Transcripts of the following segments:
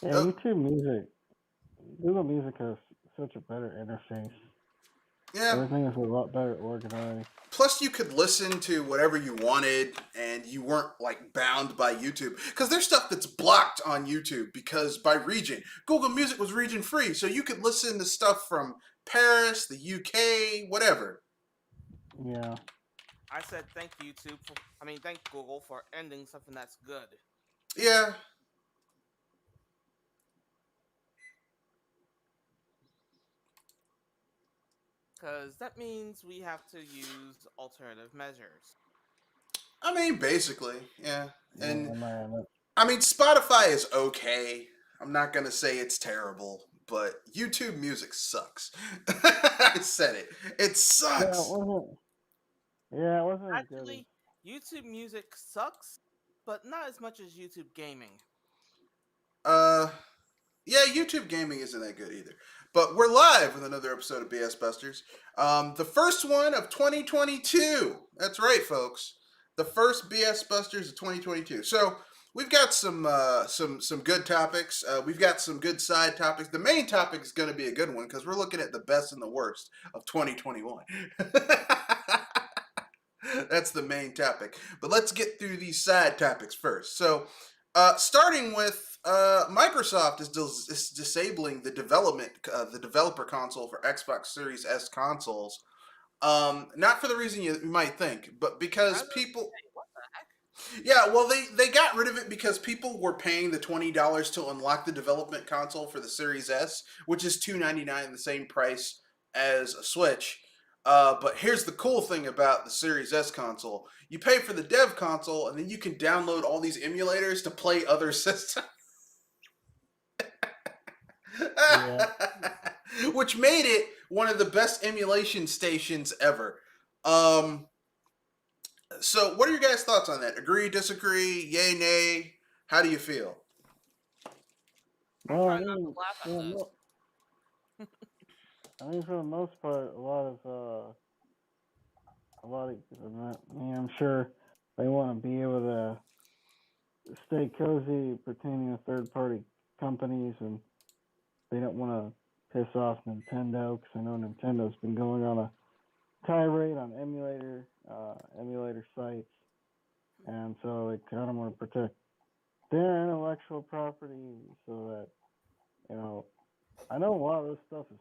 Yeah, YouTube Music, Google Music has such a better interface. Yeah. Everything is a lot better organized. Plus, you could listen to whatever you wanted, and you weren't like bound by YouTube. Because there's stuff that's blocked on YouTube because by region, Google Music was region free, so you could listen to stuff from Paris, the UK, whatever. Yeah. I said thank YouTube for, I mean, thank Google for ending something that's good. Yeah, Because that means we have to use alternative measures. I mean, basically, yeah. Yeah, And man. I mean, Spotify is okay. I'm not gonna say it's terrible, but YouTube Music sucks. I said it. It Yeah, it sucks. wasn't. Yeah, it wasn't as good as. Actually, YouTube music sucks, but not as much as YouTube gaming. Uh, yeah, YouTube gaming isn't that good either. But we're live with another episode of BS Busters. The first one of 2022. That's right, folks. The first BS Busters of 2022. So we've got some good topics. We've got some good side topics. The main topic is going to be a good one because we're looking at the best and the worst of 2021. That's the main topic. But let's get through these side topics first. So, starting with Microsoft is disabling the developer console for Xbox Series S consoles. Not for the reason you might think, but I because was gonna people. say, what the heck? Yeah, well, they got rid of it because people were paying the $20 to unlock the development console for the Series S, which is $299, the same price as a Switch. But here's the cool thing about the Series S console: you pay for the dev console, and then you can download all these emulators to play other systems, Yeah. which made it one of the best emulation stations ever. Um, so, what are your guys' thoughts on that? Agree, disagree, yay, nay? How do you feel? I'm Well, I trying not to mean, laugh at for the this. for the most part, a lot of, I mean, I'm sure they want to be able to stay cozy pertaining to third-party companies, and they don't want to piss off Nintendo because I know Nintendo's been going on a tirade on emulator sites, and so they kind of want to protect their intellectual property so that I know a lot of this stuff is.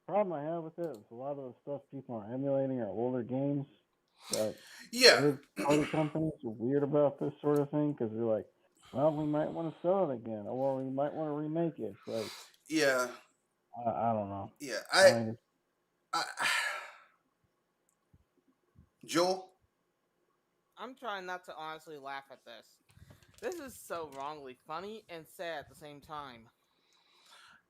Problem I have with it is a lot of the stuff people are emulating are older games, but Yeah, third party companies are weird about this sort of thing because they're like, well, we might want to sell it again, or well, we might want to remake it. It's like, yeah, I don't know. yeah. I think it's, I Joel. I'm trying not to honestly laugh at this. This is so wrongly funny and sad at the same time.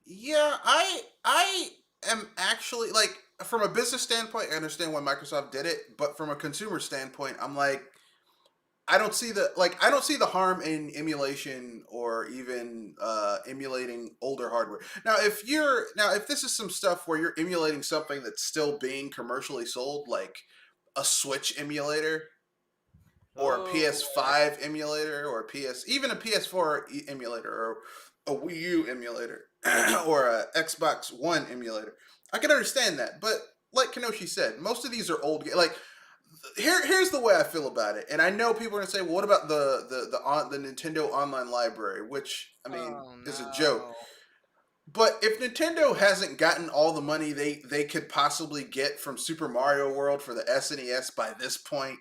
Yeah, I am actually like from a business standpoint, I understand why Microsoft did it, but from a consumer standpoint, I'm like, I don't see the harm in emulation or even emulating older hardware. Now if this is some stuff where you're emulating something that's still being commercially sold, like a Switch emulator or a Oh boy, that's PS5 emulator or even a PS4 emulator or a Wii U emulator or a Xbox One emulator. I can understand that, but like Kenoshi said, most of these are old. Like here's the way I feel about it, and I know people are gonna say, "Well, what about the Nintendo Online Library?" Which I mean oh is a joke. no. But if Nintendo hasn't gotten all the money they could possibly get from Super Mario World for the SNES by this point,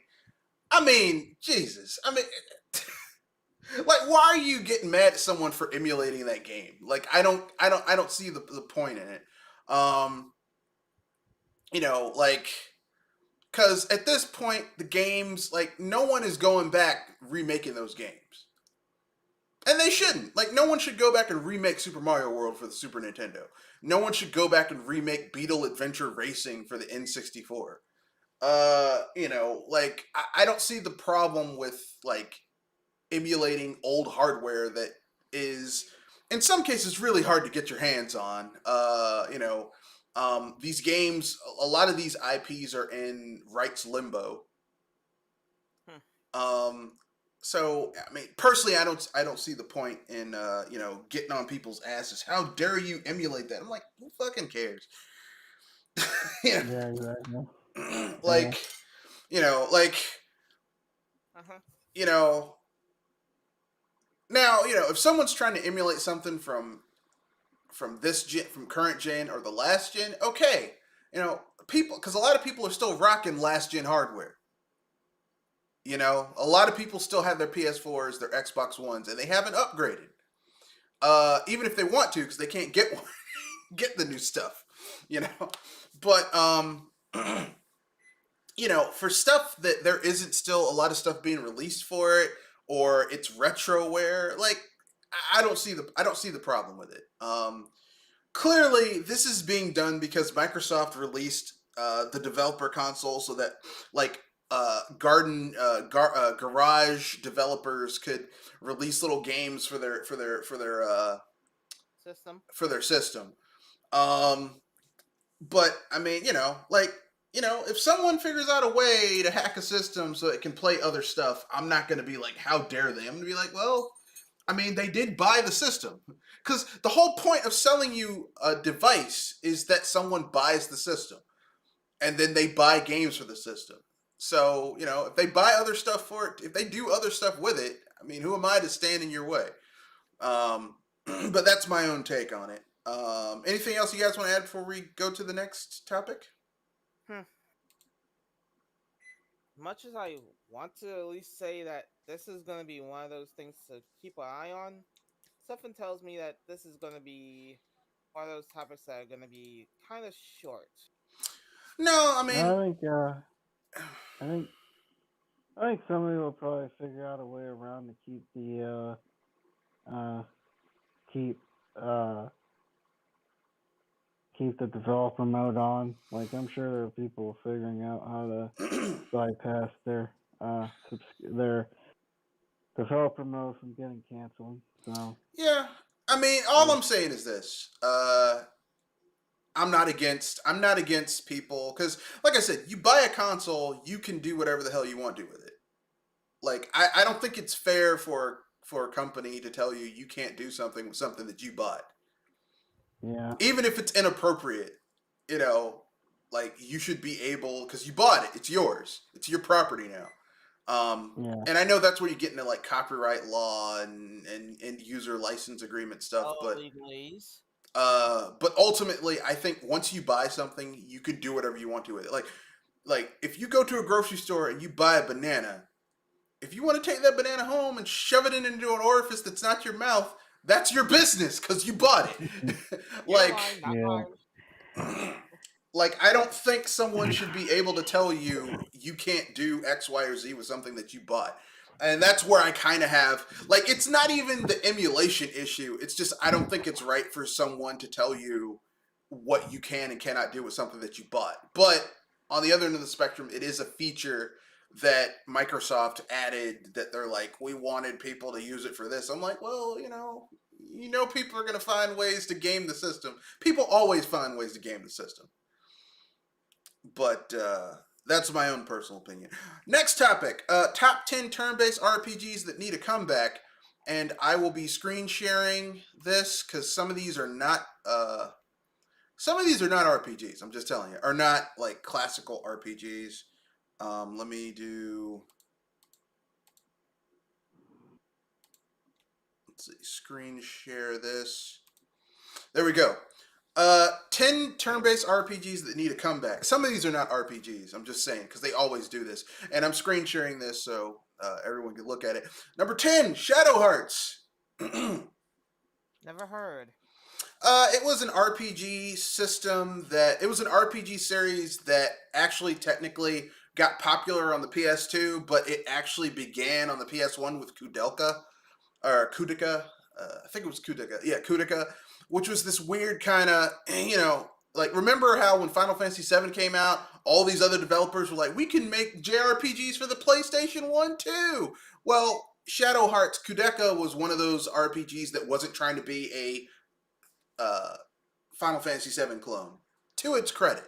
I mean, Jesus. I mean, like, why are you getting mad at someone for emulating that game? Like, I don't see the point in it. Um, like, because at this point, the games, like, no one is going back remaking those games, and they shouldn't. Like, no one should go back and remake Super Mario World for the Super Nintendo. No one should go back and remake Beetle Adventure Racing for the N64. Like, I don't see the problem with like emulating old hardware that is in some cases really hard to get your hands on. These games, a lot of these IPs are in rights limbo. Hmm. Um, So I mean, personally, I don't see the point in getting on people's asses. How dare you emulate that? I'm like, who fucking cares? you Yeah, exactly. know, Yeah. like you know, like Uh-huh. you know. Now if someone's trying to emulate something from this gen, from current gen or the last gen, okay, people, because a lot of people are still rocking last gen hardware. A lot of people still have their PS4s, their Xbox Ones, and they haven't upgraded. Even if they want to, because they can't get one, get the new stuff. You know, but for stuff that there isn't still a lot of stuff being released for it, or it's retroware, like I don't see the problem with it. Clearly, this is being done because Microsoft released the developer console so that like garage developers could release little games for System. their system. Um, but I mean, if someone figures out a way to hack a system so it can play other stuff, I'm not going to be like, how dare they? I'm going to be like, well, I mean, they did buy the system. Because the whole point of selling you a device is that someone buys the system. And then they buy games for the system. So, if they buy other stuff for it, if they do other stuff with it, I mean, who am I to stand in your way? But that's my own take on it. Anything else you guys want to add before we go to the next topic? Much as I want to at least say that this is going to be one of those things to keep an eye on, something tells me that this is going to be one of those topics that are going to be kind of short. No, I I mean, think I think I think somebody will probably figure out a way around to keep the keep uh keep the developer mode on. Like I'm sure there are people figuring out how to bypass their developer mode from getting canceled. So yeah. I mean, all I'm saying is this. I'm not against people because, like I said, you buy a console, you can do whatever the hell you want to do with it. Like I don't think it's fair for a company to tell you you can't do something with something that you bought, yeah, even if it's inappropriate. You know, like you should be able, because you bought it, it's yours, it's your property now. yeah, And I know that's where you get into like copyright law and user license agreement stuff, Oh, but legalese. ultimately, I think once you buy something, you can do whatever you want to with it. Like if you go to a grocery store and you buy a banana, if you want to take that banana home and shove it into an orifice that's not your mouth, that's your business because you bought it. Your like, line, not yeah, mine. like I don't think someone should be able to tell you you can't do X, Y, or Z with something that you bought. And that's where I kind of have, like, it's not even the emulation issue. It's just I don't think it's right for someone to tell you what you can and cannot do with something that you bought. But on the other end of the spectrum, it is a feature that Microsoft added that they're like, we wanted people to use it for this. I'm like, well, people are going to find ways to game the system. People always find ways to game the system. But that's my own personal opinion. Next topic: top 10 turn-based RPGs that need a comeback. And I will be screen sharing this because some of these are not. Some of these are not RPGs. I'm just telling you, are not like classical RPGs. Let me do. Let's see. Screen share this. There we go. 10 turn-based RPGs that need a comeback. Some of these are not RPGs. I'm just saying because they always do this, and I'm screen sharing this so everyone can look at it. Number 10, Shadow Hearts. Never heard. It was an RPG system it was an RPG series that actually technically got popular on the PS2, but it actually began on the PS1 with Kudelka or Kudika. I think it was Kudika. Yeah, Kudika, which was this weird kind of, like remember how when Final Fantasy VII came out, all these other developers were like, we can make JRPGs for the PlayStation 1 too. Well, Shadow Hearts Kudeka was one of those RPGs that wasn't trying to be a Final Fantasy VII clone, to its credit.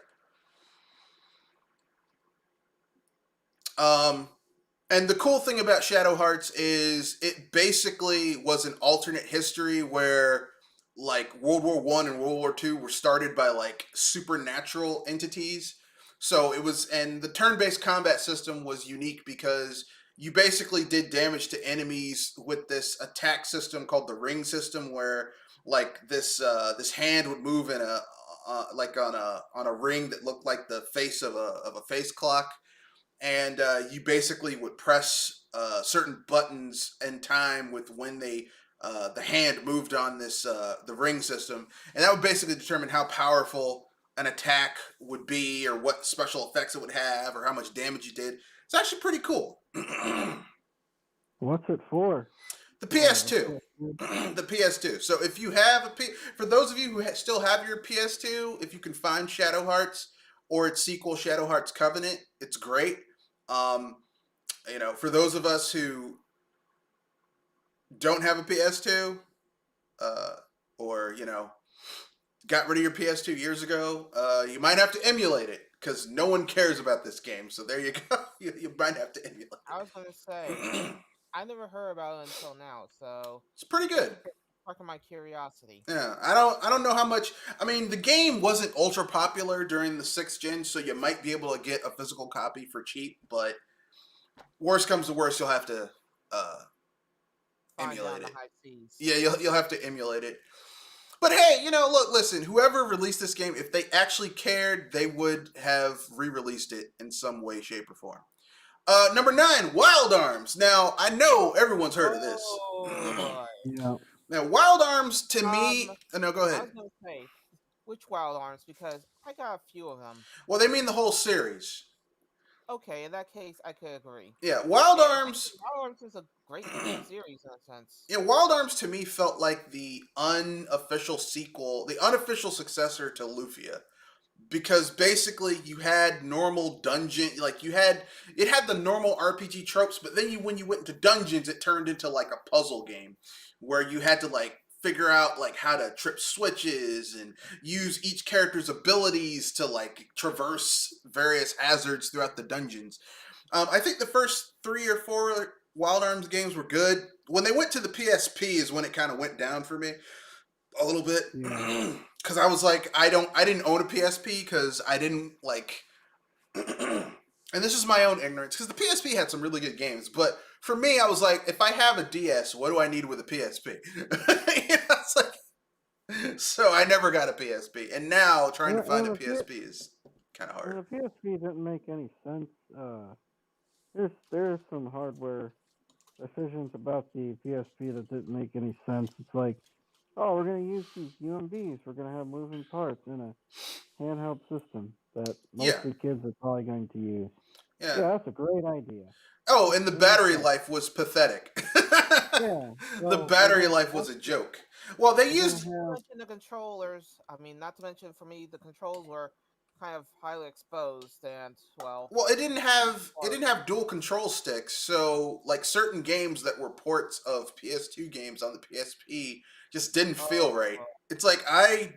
And the cool thing about Shadow Hearts is it basically was an alternate history where like World War One and World War Two were started by like supernatural entities. So it was, and the turn-based combat system was unique because you basically did damage to enemies with this attack system called the ring system, where like this hand would move in a like on a ring that looked like the face of a face clock, and you basically would press certain buttons in time with when the hand moved on this the ring system, and that would basically determine how powerful an attack would be, or what special effects it would have, or how much damage you did. It's actually pretty cool. What's it for? The PS2. The PS2. So if you have for those of you who still have your PS2, if you can find Shadow Hearts or its sequel, Shadow Hearts Covenant, it's great. Um, for those of us who don't have a PS2, or got rid of your PS2 years ago, you might have to emulate it because no one cares about this game. So there you go. You might have to emulate it. I was gonna say, I never heard about it until now, so It's pretty good. sparking my curiosity. Yeah, I don't know how much. I mean, the game wasn't ultra popular during the 6th gen, so you might be able to get a physical copy for cheap. But worst comes to worst, you'll have to emulate it. Yeah, you'll have to emulate it. But hey, look, listen, whoever released this game, if they actually cared, they would have re-released it in some way, shape, or form. Number 9, Wild Arms. Now, I know everyone's heard of this. Oh, Yeah. Now, Wild Arms, to me... no, go I ahead. was going to say, which Wild Arms? Because I got a few of them. Well, they mean the whole series. Okay, in that case, I could agree. Yeah, Wild Arms... Wild Arms is a great series in a sense. Yeah, Wild Arms to me felt like the unofficial sequel, the unofficial successor to Lufia. Because basically you had normal dungeon, like it had the normal RPG tropes, but then when you went into dungeons, it turned into like a puzzle game where you had to like figure out like how to trip switches and use each character's abilities to like traverse various hazards throughout the dungeons. I think the first 3 or 4 Wild Arms games were good. When they went to the PSP is when it kind of went down for me a little bit. Yeah. Because I was like, I didn't own a PSP because I didn't like, and this is my own ignorance, because the PSP had some really good games, but for me, I was like, if I have a DS, what do I need with a PSP? It's like, so I never got a PSP, and now trying to find a PSP is kind of hard. The PSP didn't make any sense. There's some hardware decisions about the PSP that didn't make any sense. It's like, oh, we're going to use these UMDs. We're going to have moving parts in a handheld system that mostly kids are probably going to use. Yeah, that's a great idea. Oh, and the battery life was pathetic. Yeah. The battery life was a joke. Well, they used... Not to mention the controllers. I mean, not to mention, for me, the controls were kind of highly exposed, and well, it didn't have dual control sticks, so like certain games that were ports of PS2 games on the PSP just didn't feel right. It's like I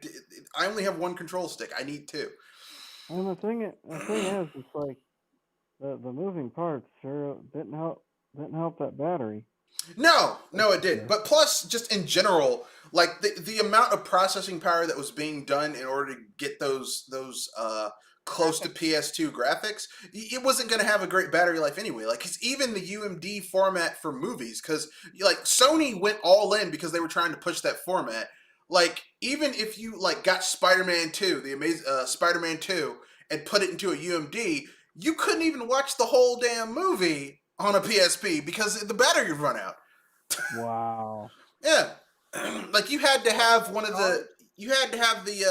only have one control stick. I need 2. And the thing is, it's like the moving parts sure didn't help that battery. No, it didn't. But plus, just in general, like the amount of processing power that was being done in order to get those close to PS2 graphics, it wasn't going to have a great battery life anyway. Like, it's even the UMD format for movies, because like Sony went all in because they were trying to push that format. Like, even if you like got Spider-Man 2, the amazing Spider-Man 2, and put it into a UMD, you couldn't even watch the whole damn movie on a PSP because the battery would run out. Wow. Yeah, like you had to have one of the. You had to have the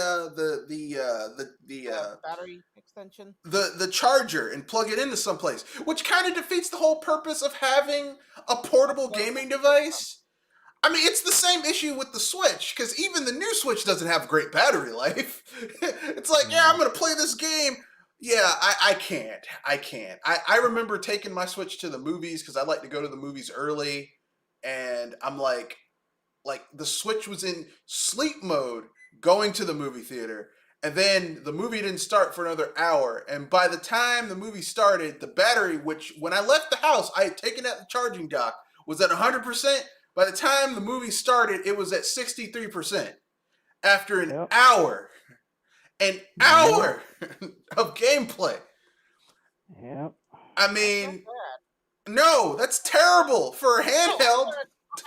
battery extension, the charger, and plug it into someplace, which kind of defeats the whole purpose of having a portable gaming device. I mean, it's the same issue with the Switch, because even the new Switch doesn't have great battery life. It's like, yeah, I'm gonna play this game. Yeah, I can't. I remember taking my Switch to the movies because I like to go to the movies early, and I'm like the Switch was in sleep mode going to the movie theater, And then the movie didn't start for another hour. And by the time the movie started, the battery, which when I left the house, I had taken out the charging dock, was at 100%. By the time the movie started, it was at 63%. After an hour of gameplay. Yep. I mean, no, that's terrible for a handheld.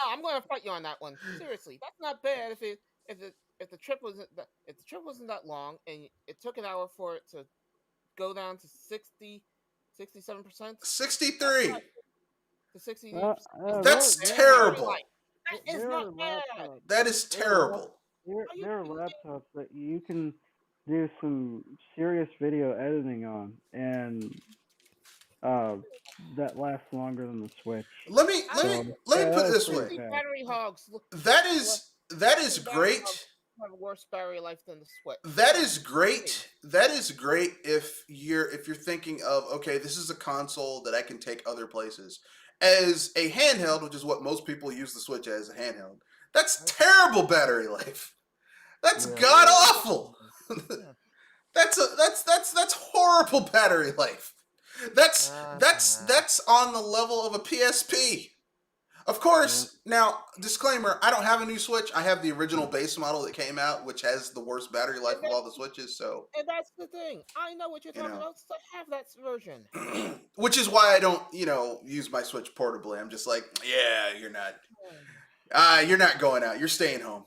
I'm going to fight you on that one. Seriously, that's not bad if the trip wasn't that long and it took an hour for it to go down to 67%. 63. To 60. That's terrible. That is not bad. That is terrible. There are laptops that you can do some serious video editing on, and that lasts longer than the Switch. Let me put it this way. Battery hogs. That is great. Have a worse battery life than the Switch. That is great. That is great if you're thinking of, okay, this is a console that I can take other places. As a handheld, which is what most people use the Switch as, a handheld, that's terrible battery life. That's god awful. That's horrible battery life. That's on the level of a PSP. Of course, now, disclaimer, I don't have a new Switch. I have the original base model that came out, which has the worst battery life of all the Switches, so... And that's the thing. I know what you're talking about, so have that version. Which is why I don't, use my Switch portably. I'm just like, yeah, you're not going out. You're staying home.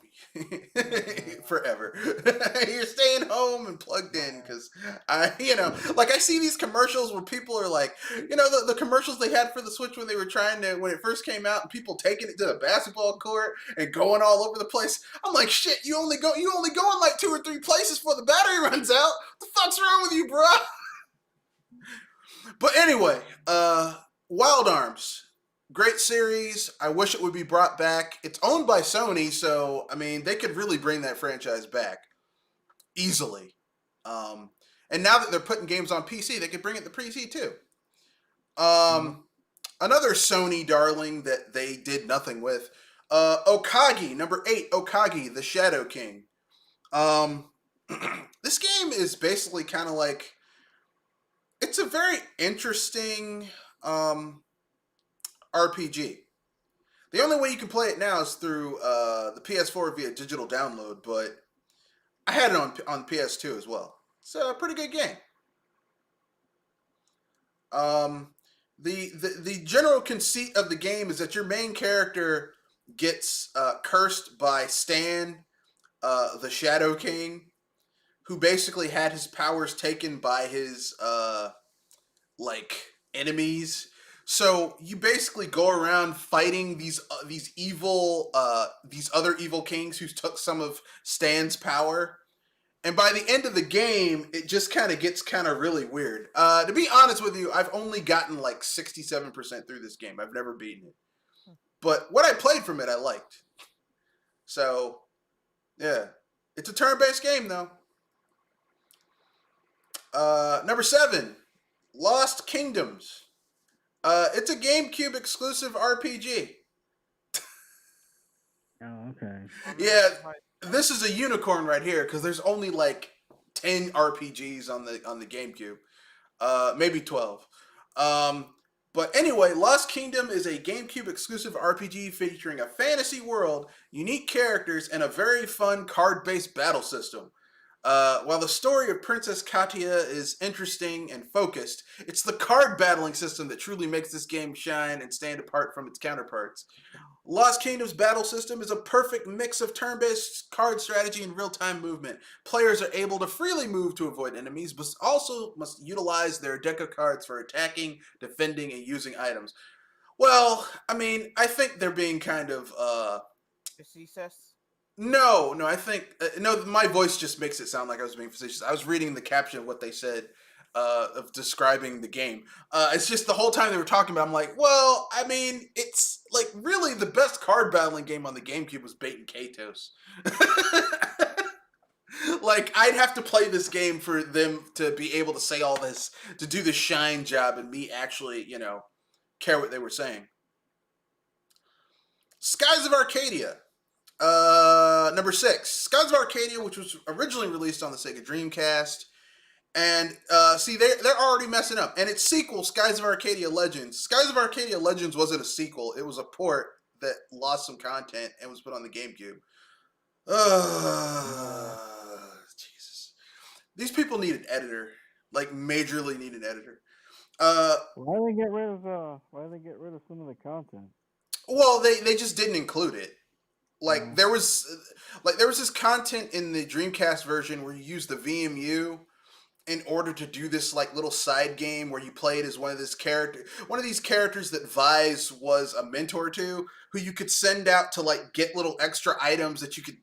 Forever. You're staying home and plugged in because I see these commercials where people are like, the commercials they had for the Switch when it first came out, and people taking it to the basketball court and going all over the place. I'm like, shit, you only go in like 2 or 3 places before the battery runs out. What the fuck's wrong with you, bro? But anyway, Wild Arms. Great series. I wish it would be brought back. It's owned by Sony, so, they could really bring that franchise back easily. And now that they're putting games on PC, they could bring it to PC too. Another Sony darling that they did nothing with, Okagi, number 8, Okagi, the Shadow King. This game is basically kind of like, it's a very interesting RPG. The only way you can play it now is through the PS4 via digital download, but I had it on PS2 as well. It's a pretty good game. The general conceit of the game is that your main character gets cursed by Stan, the Shadow King, who basically had his powers taken by his enemies. So you basically go around fighting these other evil kings who took some of Stan's power. And by the end of the game, it just kind of gets really weird. To be honest with you, I've only gotten like 67% through this game. I've never beaten it. But what I played from it, I liked. So, yeah. It's a turn-based game, though. Number 7, Lost Kingdoms. It's a GameCube exclusive RPG. Oh, okay. Yeah, this is a unicorn right here because there's only like 10 RPGs on the GameCube, maybe 12. But anyway, Lost Kingdom is a GameCube exclusive RPG featuring a fantasy world, unique characters, and a very fun card-based battle system. While the story of Princess Katia is interesting and focused, it's the card battling system that truly makes this game shine and stand apart from its counterparts. Lost Kingdom's battle system is a perfect mix of turn-based card strategy and real-time movement. Players are able to freely move to avoid enemies, but also must utilize their deck of cards for attacking, defending, and using items. Well, I think they're being kind of, facetious? No, I think... my voice just makes it sound like I was being facetious. I was reading the caption of what they said of describing the game. It's just the whole time they were talking about it, I'm like, well, it's like really the best card battling game on the GameCube was Bait and Katos. Like, I'd have to play this game for them to be able to say all this, to do the shine job and me actually, care what they were saying. Skies of Arcadia. Number 6, Skies of Arcadia, which was originally released on the Sega Dreamcast. And see, they're already messing up. And its sequel, Skies of Arcadia Legends. Skies of Arcadia Legends wasn't a sequel. It was a port that lost some content and was put on the GameCube. Jesus. These people need an editor. Like, majorly need an editor. Why do they get rid of some of the content? Well, they just didn't include it. Like, there was this content in the Dreamcast version where you use the VMU in order to do this like little side game where you played as one of these characters that Vise was a mentor to, who you could send out to like get little extra items that you could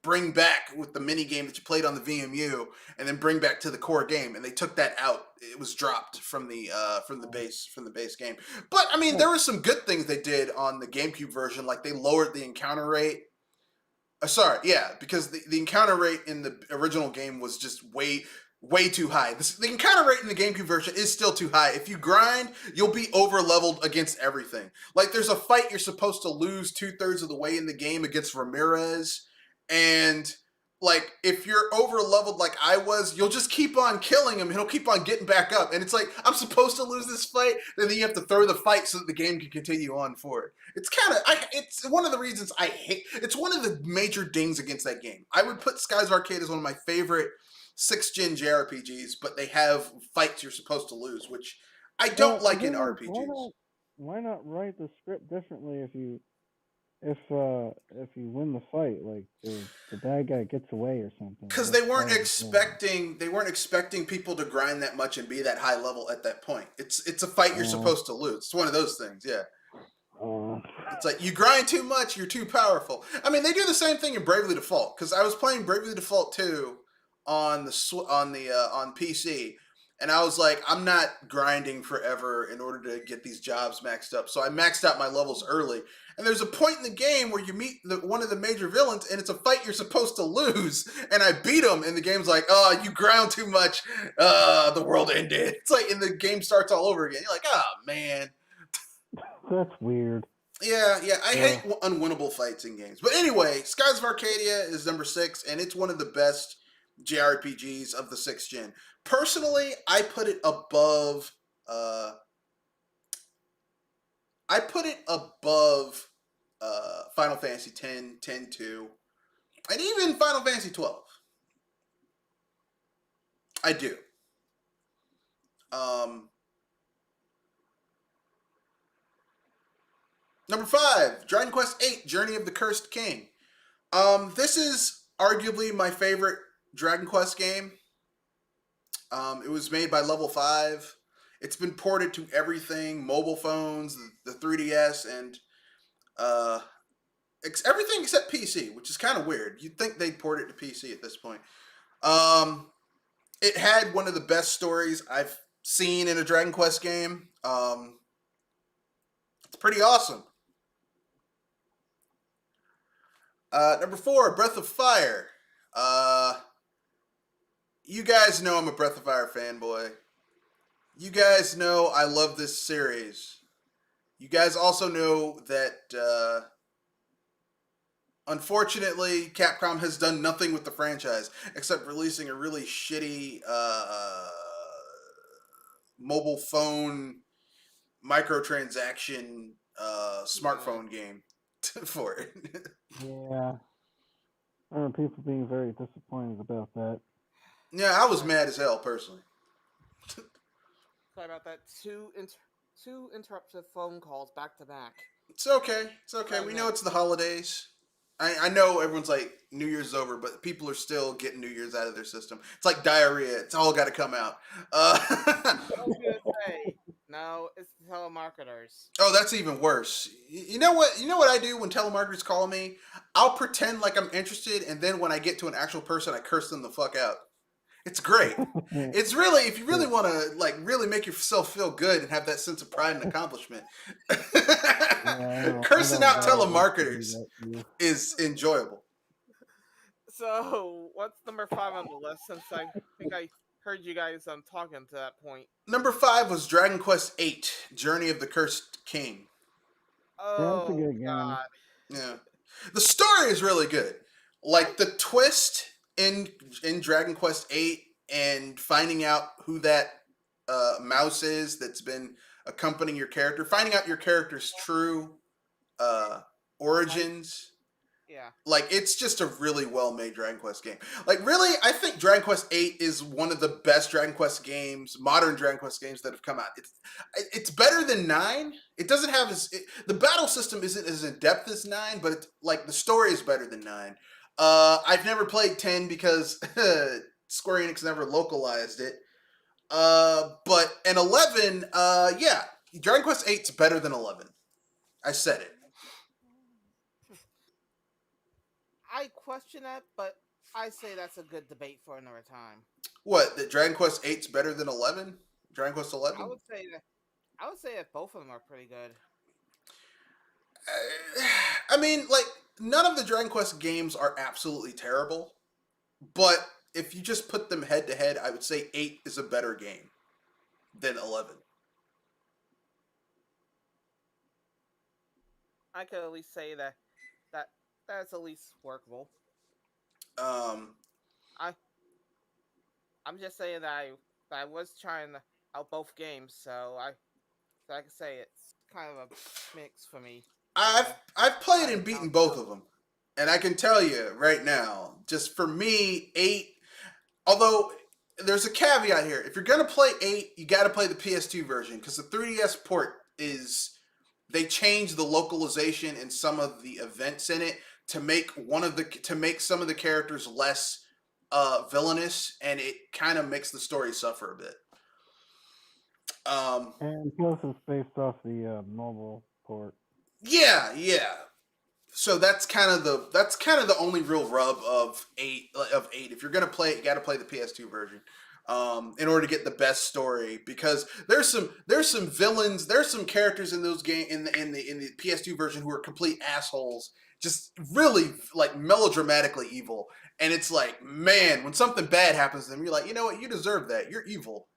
bring back with the mini game that you played on the VMU, and then bring back to the core game. And they took that out; it was dropped from the base game. But I mean, there were some good things they did on the GameCube version, like they lowered the encounter rate. Because the encounter rate in the original game was just way too high. The encounter rate in the GameCube version is still too high. If you grind, you'll be over-leveled against everything. Like, there's a fight you're supposed to lose 2/3 of the way in the game against Ramirez, and, like, if you're over-leveled like I was, you'll just keep on killing him, and he'll keep on getting back up. And it's like, I'm supposed to lose this fight, and then you have to throw the fight so that the game can continue on forward. It's it's one of the reasons I hate, it's one of the major dings against that game. I would put Skies of Arcade as one of my favorite 6th-gen JRPGs, but they have fights you're supposed to lose, which I don't like in RPGs. Why not write the script differently if you win the fight, like the bad guy gets away or something? Because they weren't expecting people to grind that much and be that high level at that point. It's a fight you're supposed to lose. It's one of those things, yeah. It's like, you grind too much, you're too powerful. I mean, they do the same thing in Bravely Default, because I was playing Bravely Default 2 on PC, and I was like, I'm not grinding forever in order to get these jobs maxed up. So I maxed out my levels early. And there's a point in the game where you meet one of the major villains, and it's a fight you're supposed to lose. And I beat him, and the game's like, oh, you ground too much. The world ended. It's like, and the game starts all over again. You're like, oh, man. That's weird. Yeah, I hate unwinnable fights in games. But anyway, Skies of Arcadia is number 6, and it's one of the best JRPGs of the 6th gen. Personally, I put it above Final Fantasy X, 10-2, and even Final Fantasy 12. I do. Number 5, Dragon Quest VIII, Journey of the Cursed King. This is arguably my favorite Dragon Quest game. It was made by Level 5. It's been ported to everything, mobile phones, the 3DS, and everything except PC, which is kind of weird. You'd think they'd port it to PC at this point. It had one of the best stories I've seen in a Dragon Quest game. It's pretty awesome. Number 4, Breath of Fire. You guys know I'm a Breath of Fire fanboy. You guys know I love this series. You guys also know that, unfortunately, Capcom has done nothing with the franchise except releasing a really shitty mobile phone microtransaction smartphone game for it. Yeah. I remember people being very disappointed about that. Yeah, I was mad as hell, personally. Sorry about that. Two interrupted phone calls back to back. It's okay. It's okay. We know it's the holidays. I know everyone's like, New Year's over, but people are still getting New Year's out of their system. It's like diarrhea. It's all got to come out. I was going to say, no, it's the telemarketers. Oh, that's even worse. You know what? You know what I do when telemarketers call me? I'll pretend like I'm interested, and then when I get to an actual person, I curse them the fuck out. It's great. It's really, if you really want to, like, really make yourself feel good and have that sense of pride and accomplishment, cursing out telemarketers is enjoyable. So, what's number 5 on the list? Since I think I heard you guys talking to that point. Number 5 was Dragon Quest VIII, Journey of the Cursed King. Oh, that's a good game. God. Yeah. The story is really good. Like the twist in Dragon Quest VIII and finding out who that mouse is that's been accompanying your character, finding out your character's true uh, origins. Yeah. Like it's just a really well made Dragon Quest game. Like really, I think Dragon Quest VIII is one of the best Dragon Quest games, modern Dragon Quest games that have come out. It's better than 9. It doesn't have the battle system isn't as in depth as 9, but it's like the story is better than 9. I've never played 10 because Square Enix never localized it. But and 11, yeah, Dragon Quest 8's better than 11. I said it. I question that, but I say that's a good debate for another time. What? That Dragon Quest 8's better than 11? Dragon Quest 11? I would say that both of them are pretty good. I mean, like none of the Dragon Quest games are absolutely terrible, but if you just put them head to head, I would say 8 is a better game than 11. I could at least say that's at least workable. Um, I'm just saying that I was trying out both games, so I can say it's kind of a mix for me. I've played and beaten both of them, and I can tell you right now, just for me, 8. Although there's a caveat here: if you're gonna play 8, you got to play the PS2 version because the 3DS port is they changed the localization and some of the events in it to make some of the characters less villainous, and it kind of makes the story suffer a bit. And plus, it's based off the mobile port. Yeah. So that's kind of the only real rub of 8. If you're gonna play it, you got to play the PS2 version. In order to get the best story, because there's some villains, there's some characters in those in the PS2 version who are complete assholes, just really like melodramatically evil, and it's like, man, when something bad happens to them, you're like, you know what, you deserve that, you're evil.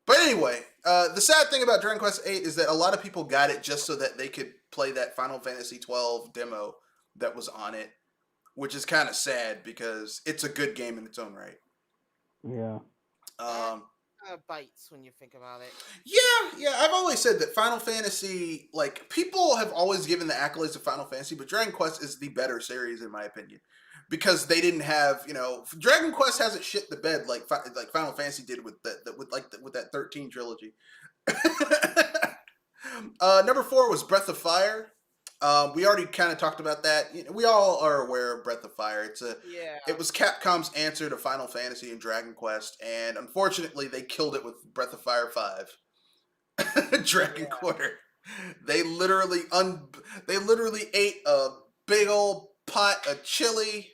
But anyway, the sad thing about Dragon Quest VIII is that a lot of people got it just so that they could play that Final Fantasy XII demo that was on it, which is kind of sad because it's a good game in its own right. Yeah. Bites when you think about it. Yeah. I've always said that Final Fantasy, like, people have always given the accolades to Final Fantasy, but Dragon Quest is the better series in my opinion, because they didn't have, Dragon Quest hasn't shit the bed like Final Fantasy did with that 13 trilogy. Number 4 was Breath of Fire. We already kind of talked about that. We all are aware of Breath of Fire. It was Capcom's answer to Final Fantasy and Dragon Quest, and unfortunately, they killed it with Breath of Fire 5. Dragon Quarter. They literally ate a big old pot of chili,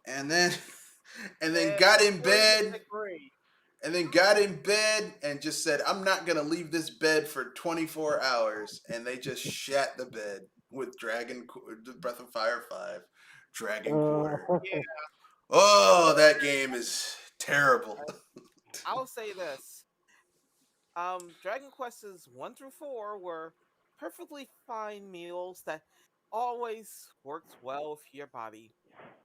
and then got in bed. And then got in bed and just said, I'm not going to leave this bed for 24 hours. And they just shat the bed with Breath of Fire 5. Dragon Quarter. Yeah. Oh, that game is terrible. I'll say this. Dragon Quests 1 through 4 were perfectly fine meals that always worked well with your body.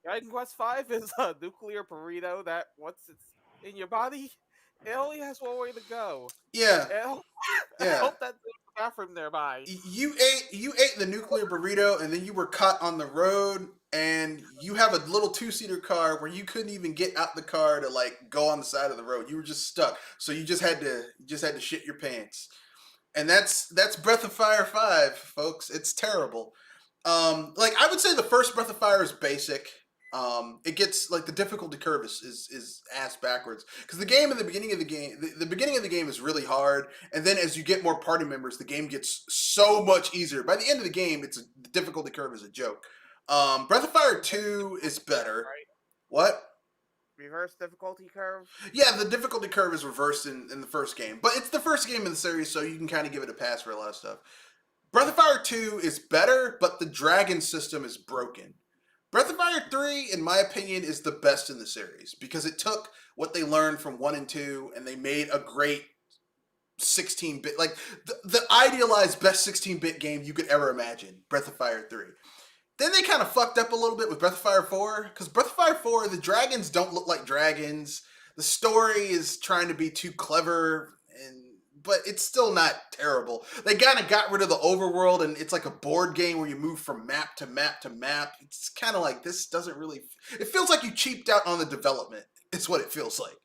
Dragon Quest 5 is a nuclear burrito that once it's in your body, it only has one way to go. Yeah. I hope that there's a bathroom nearby. You ate the nuclear burrito, and then you were caught on the road, and you have a little 2-seater car where you couldn't even get out the car to like go on the side of the road. You were just stuck. So you just had to shit your pants. And that's Breath of Fire 5, folks. It's terrible. Like I would say the first Breath of Fire is basic. It gets like the difficulty curve is ass backwards because the beginning of the game is really hard, and then as you get more party members, the game gets so much easier. By the end of the game, the difficulty curve is a joke. Breath of Fire 2 is better. Right. What? Reverse difficulty curve? Yeah, the difficulty curve is reversed in the first game, but it's the first game in the series, so you can kind of give it a pass for a lot of stuff. Breath of Fire 2 is better, but the dragon system is broken. Breath of Fire 3, in my opinion, is the best in the series because it took what they learned from 1 and 2 and they made a great 16-bit, like the idealized best 16-bit game you could ever imagine, Breath of Fire 3. Then they kind of fucked up a little bit with Breath of Fire 4, because Breath of Fire 4, the dragons don't look like dragons. The story is trying to be too clever, but it's still not terrible. They kind of got rid of the overworld, and it's like a board game where you move from map to map to map. It's kind of like, this doesn't really... It feels like you cheaped out on the development. It's what it feels like.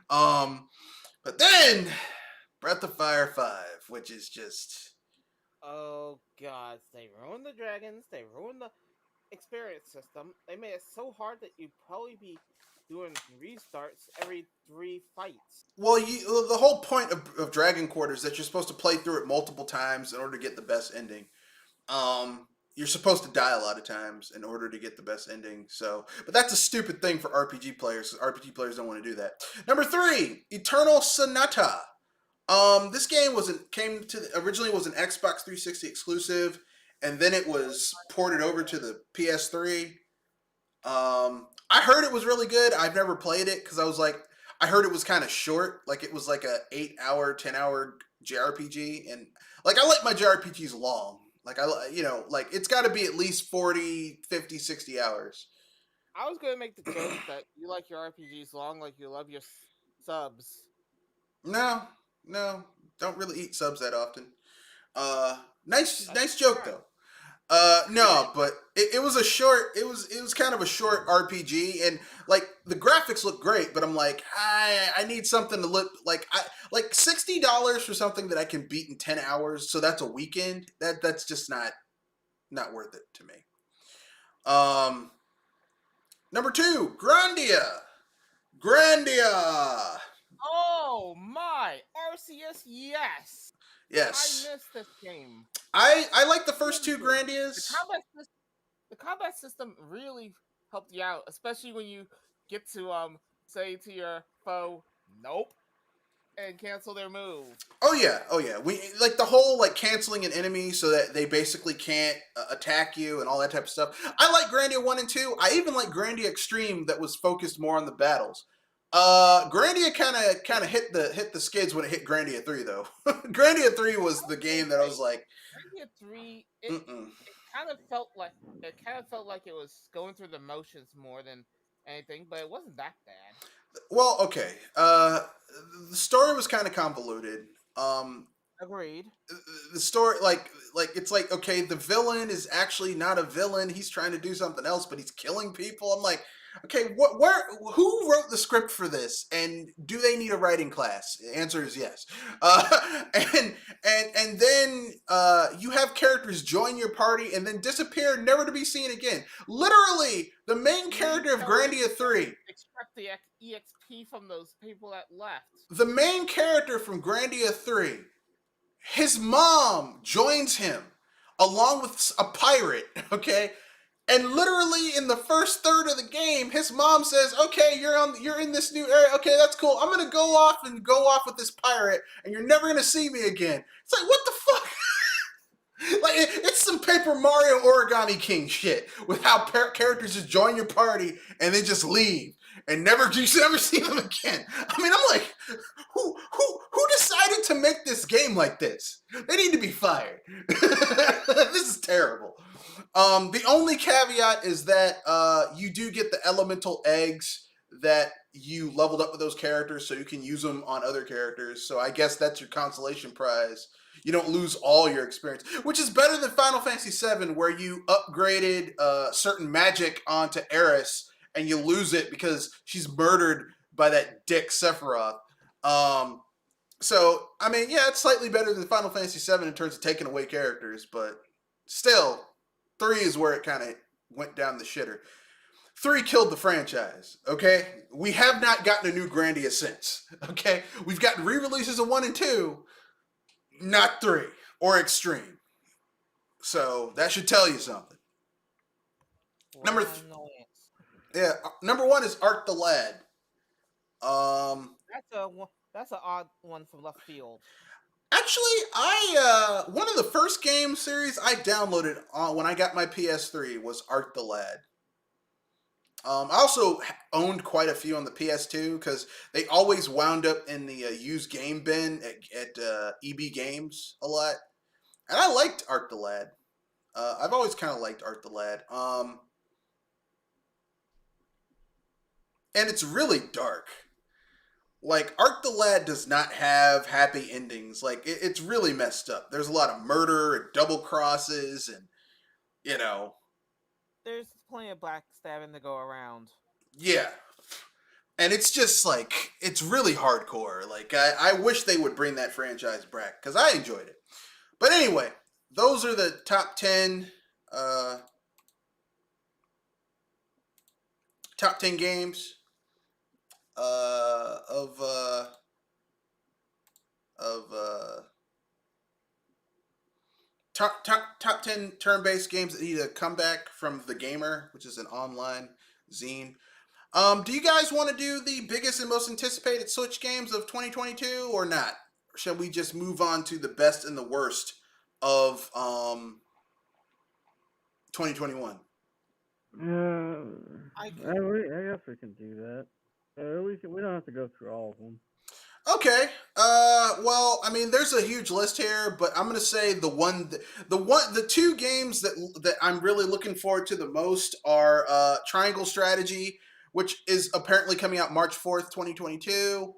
But then, Breath of Fire 5, which is just... Oh god, they ruined the dragons, they ruined the experience system. They made it so hard that you'd probably be doing restarts every 3 fights. Well, the whole point of Dragon Quarter is that you're supposed to play through it multiple times in order to get the best ending. You're supposed to die a lot of times in order to get the best ending. So, but that's a stupid thing for RPG players. RPG players don't want to do that. Number 3, Eternal Sonata. This game originally was an Xbox 360 exclusive, and then it was ported over to the PS3. I heard it was really good. I've never played it because I heard it was kind of short. Like, it was like a 8-hour, 10-hour JRPG, and like, I like my JRPGs long. Like, it's got to be at least 40, 50, 60 hours. I was gonna make the joke that you like your RPGs long, like you love your subs. No, don't really eat subs that often. Nice joke though. No, but it was it was kind of a short RPG, and like, the graphics look great, but I'm like, I need something to look like, like $60 for something that I can beat in 10 hours, so that's a weekend. That's just not worth it to me. Number 2, Grandia. Oh my! RCS, yes! Yes. I missed this game. I like the first 2 Grandias. The combat system really helped you out, especially when you get to say to your foe, nope, and cancel their move. Oh yeah. We like the whole like canceling an enemy so that they basically can't attack you and all that type of stuff. I like Grandia 1 and 2. I even like Grandia Extreme, that was focused more on the battles. Grandia kind of hit the skids when it hit Grandia 3 though. Grandia 3 was the game that I was like, Grandia 3, it kind of felt like it was going through the motions more than anything, but it wasn't that bad. Well, okay. The story was kind of convoluted. Agreed. The story, like it's like, okay, the villain is actually not a villain. He's trying to do something else, but he's killing people. I'm like, okay, who wrote the script for this, and do they need a writing class? The answer is yes. And then you have characters join your party and then disappear, never to be seen again. Literally, the main character of Grandia 3. Extract the EXP from those people that left. The main character from Grandia 3, his mom joins him along with a pirate, okay? And literally in the first third of the game, his mom says, "Okay, you're in this new area. Okay, that's cool. I'm gonna go off with this pirate, and you're never gonna see me again." It's like, what the fuck? Like, it's some Paper Mario Origami King shit with how characters just join your party and then just leave and never see them again. I mean, I'm like, who decided to make this game like this? They need to be fired. This is terrible. The only caveat is that you do get the elemental eggs that you leveled up with those characters, so you can use them on other characters. So I guess that's your consolation prize. You don't lose all your experience, which is better than Final Fantasy VII, where you upgraded certain magic onto Eris, and you lose it because she's murdered by that dick Sephiroth. So, I mean, yeah, it's slightly better than Final Fantasy VII in terms of taking away characters, but still, 3 is where it kind of went down the shitter. 3 killed the franchise, okay? We have not gotten a new Grandia since, okay? We've gotten re-releases of 1 and 2, not 3, or Extreme. So, that should tell you something. Number 1 is Arc the Lad. That's an odd one from left field. Actually, one of the first game series I downloaded when I got my PS3 was Arc the Lad. I also owned quite a few on the PS2 because they always wound up in the used game bin at EB Games a lot. And I liked Arc the Lad. I've always kind of liked Art the Lad. And it's really dark. Like, Art the Lad does not have happy endings. Like, it's really messed up. There's a lot of murder and double crosses, and, you know, There's plenty of backstabbing to go around. yeah. And it's just like, it's really hardcore. Like, I wish they would bring that franchise back, because I enjoyed it. But anyway, those are the top 10 games of top 10 turn-based games that need a comeback from The Gamer, which is an online zine. Do you guys want to do the biggest and most anticipated Switch games of 2022 or not? Or shall we just move on to the best and the worst of 2021? I guess we can do that. We don't have to go through all of them. Okay. Well, I mean, there's a huge list here, but I'm gonna say the two games that I'm really looking forward to the most are Triangle Strategy, which is apparently coming out March 4th, 2022.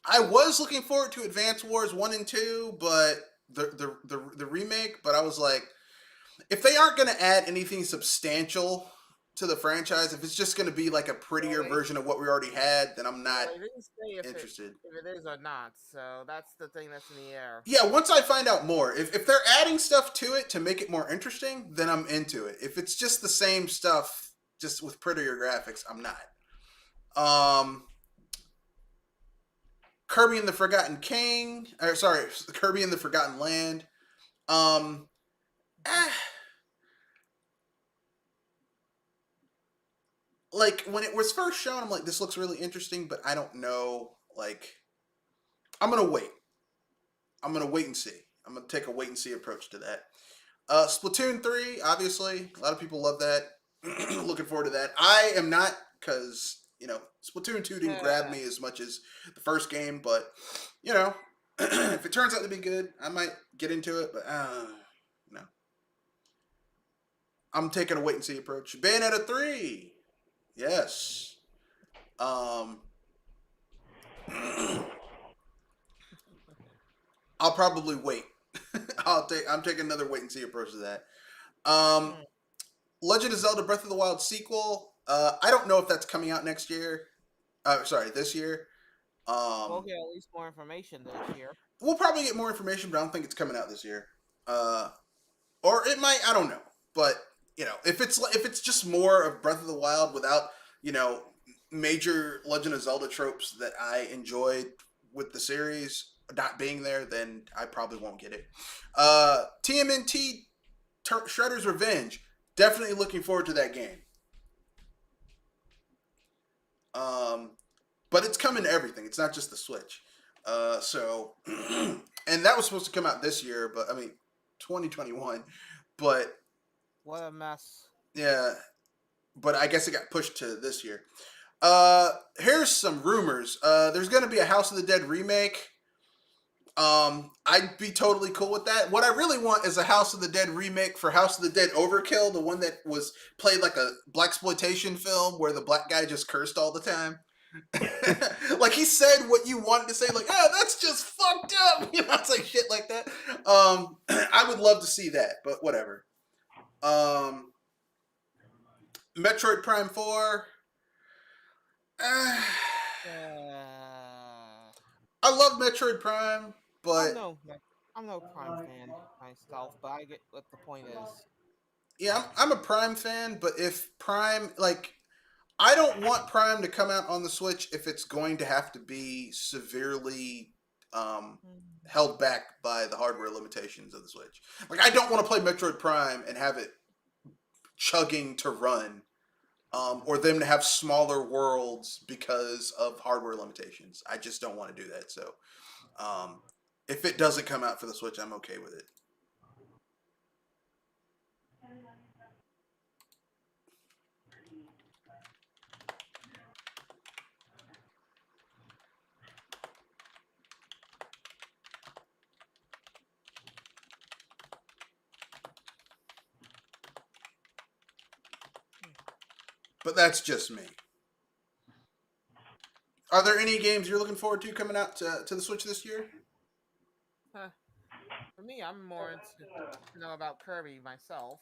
I was looking forward to Advance Wars 1 and 2, but the remake, but I was like, if they aren't going to add anything substantial to the franchise, if it's just going to be like a prettier version of what we already had, then I'm not they didn't say interested. if it is or not, so that's the thing that's in the air. Yeah, once I find out more, if they're adding stuff to it to make it more interesting, then I'm into it. If it's just the same stuff, just with prettier graphics, I'm not. Kirby and the Forgotten King, or sorry, Kirby and the Forgotten Land. Like, when it was first shown, I'm like, this looks really interesting, but I don't know. Like, I'm gonna wait. I'm gonna wait and see. I'm gonna take a wait and see approach to that. Splatoon 3, obviously, a lot of people love that. Looking forward to that. I am not, because Splatoon 2 didn't grab me as much as the first game, but if it turns out to be good, I might get into it. But no, I'm taking a wait and see approach. Bayonetta 3, yes. I'll probably wait. I'm taking another wait and see approach to that. Legend of Zelda Breath of the Wild sequel. I don't know if that's coming out next year. This year. We'll get at least more information this year. We'll probably get more information, but I don't think it's coming out this year. Or it might. I don't know. But if it's just more of Breath of the Wild without major Legend of Zelda tropes that I enjoyed with the series not being there, then I probably won't get it. TMNT Shredder's Revenge. Definitely looking forward to that game. But it's coming to everything. It's not just the Switch. And that was supposed to come out this year, but 2021. But what a mess. Yeah, but I guess it got pushed to this year. Here's some rumors. There's going to be a House of the Dead remake. I'd be totally cool with that. What I really want is a House of the Dead remake for House of the Dead Overkill, the one that was played like a blaxploitation film where the black guy just cursed all the time. Like, he said what you wanted to say, like, that's just fucked up. It's like shit like that. I would love to see that, but whatever. Metroid Prime 4. I love Metroid Prime, but I'm no Prime fan myself, but I get what the point is. Yeah, I'm a Prime fan, but if Prime, I don't want Prime to come out on the Switch if it's going to have to be severely held back by the hardware limitations of the Switch. Like, I don't want to play Metroid Prime and have it chugging to run, or them to have smaller worlds because of hardware limitations. I just don't want to do that. So, if it doesn't come out for the Switch, I'm okay with it. but that's just me. Are there any games you're looking forward to coming out to the Switch this year? For me, I'm more into about Kirby myself.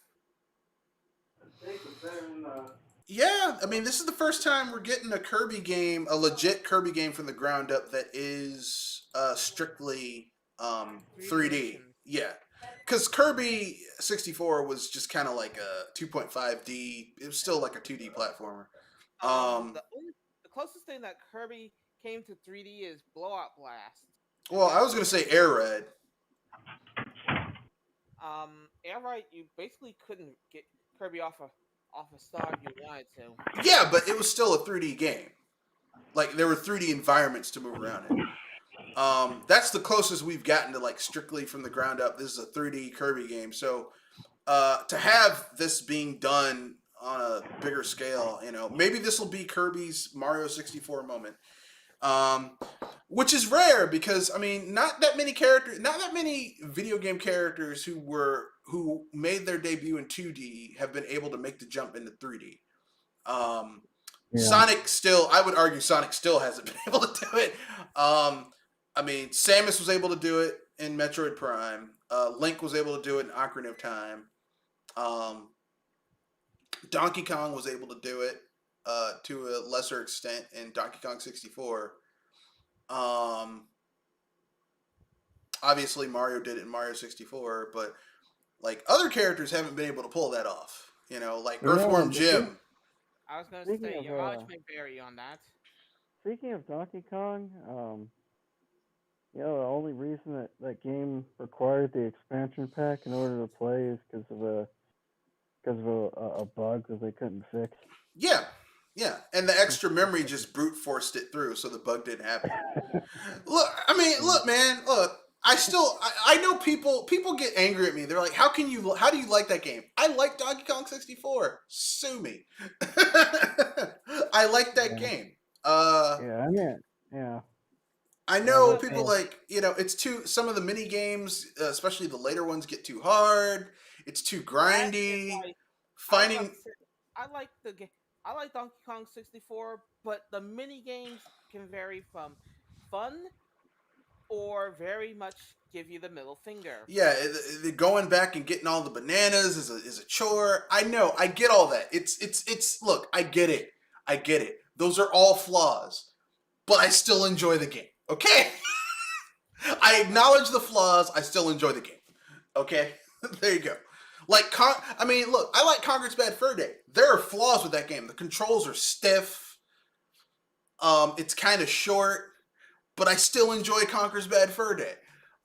Yeah, I mean, this is the first time we're getting a Kirby game, a legit Kirby game from the ground up that is strictly 3D. Yeah, because Kirby 64 was just kind of like a 2.5D. It was still like a 2D platformer. The closest thing that Kirby came to 3D is Blowout Blast. Well, I was gonna say Air Red. Air Red, you basically couldn't get Kirby off a star if you wanted to. Yeah, but it was still a 3D game. Like there were 3D environments to move around in. That's the closest we've gotten to like strictly from the ground up. This is a 3D Kirby game, so to have this being done on a bigger scale, maybe this will be Kirby's Mario 64 moment, which is rare because I mean, not that many video game characters who made their debut in 2D have been able to make the jump into 3D. Sonic still, I would argue, Sonic still hasn't been able to do it. I mean, Samus was able to do it in Metroid Prime. Link was able to do it in Ocarina of Time. Donkey Kong was able to do it to a lesser extent in Donkey Kong 64. Obviously, Mario did it in Mario 64, but like other characters haven't been able to pull that off. Like Earthworm Jim. I was going to say, your knowledge may vary on that. Speaking of Donkey Kong, the only reason that game required the expansion pack in order to play is because of a bug that they couldn't fix. Yeah, and the extra memory just brute forced it through, so the bug didn't happen. Look, man, I know people get angry at me. They're like, how do you like that game? I like Donkey Kong 64. Sue me. I like that game. I know people some of the mini games, especially the later ones, get too hard. It's too grindy. I like Donkey Kong 64, but the mini games can vary from fun or very much give you the middle finger. Yeah, going back and getting all the bananas is a chore. I know, I get all that. It's look, I get it. Those are all flaws, but I still enjoy the game. Okay, I acknowledge the flaws. I still enjoy the game. Okay, there you go. Like, look, I like Conker's Bad Fur Day. There are flaws with that game. The controls are stiff. It's kind of short, but I still enjoy Conker's Bad Fur Day.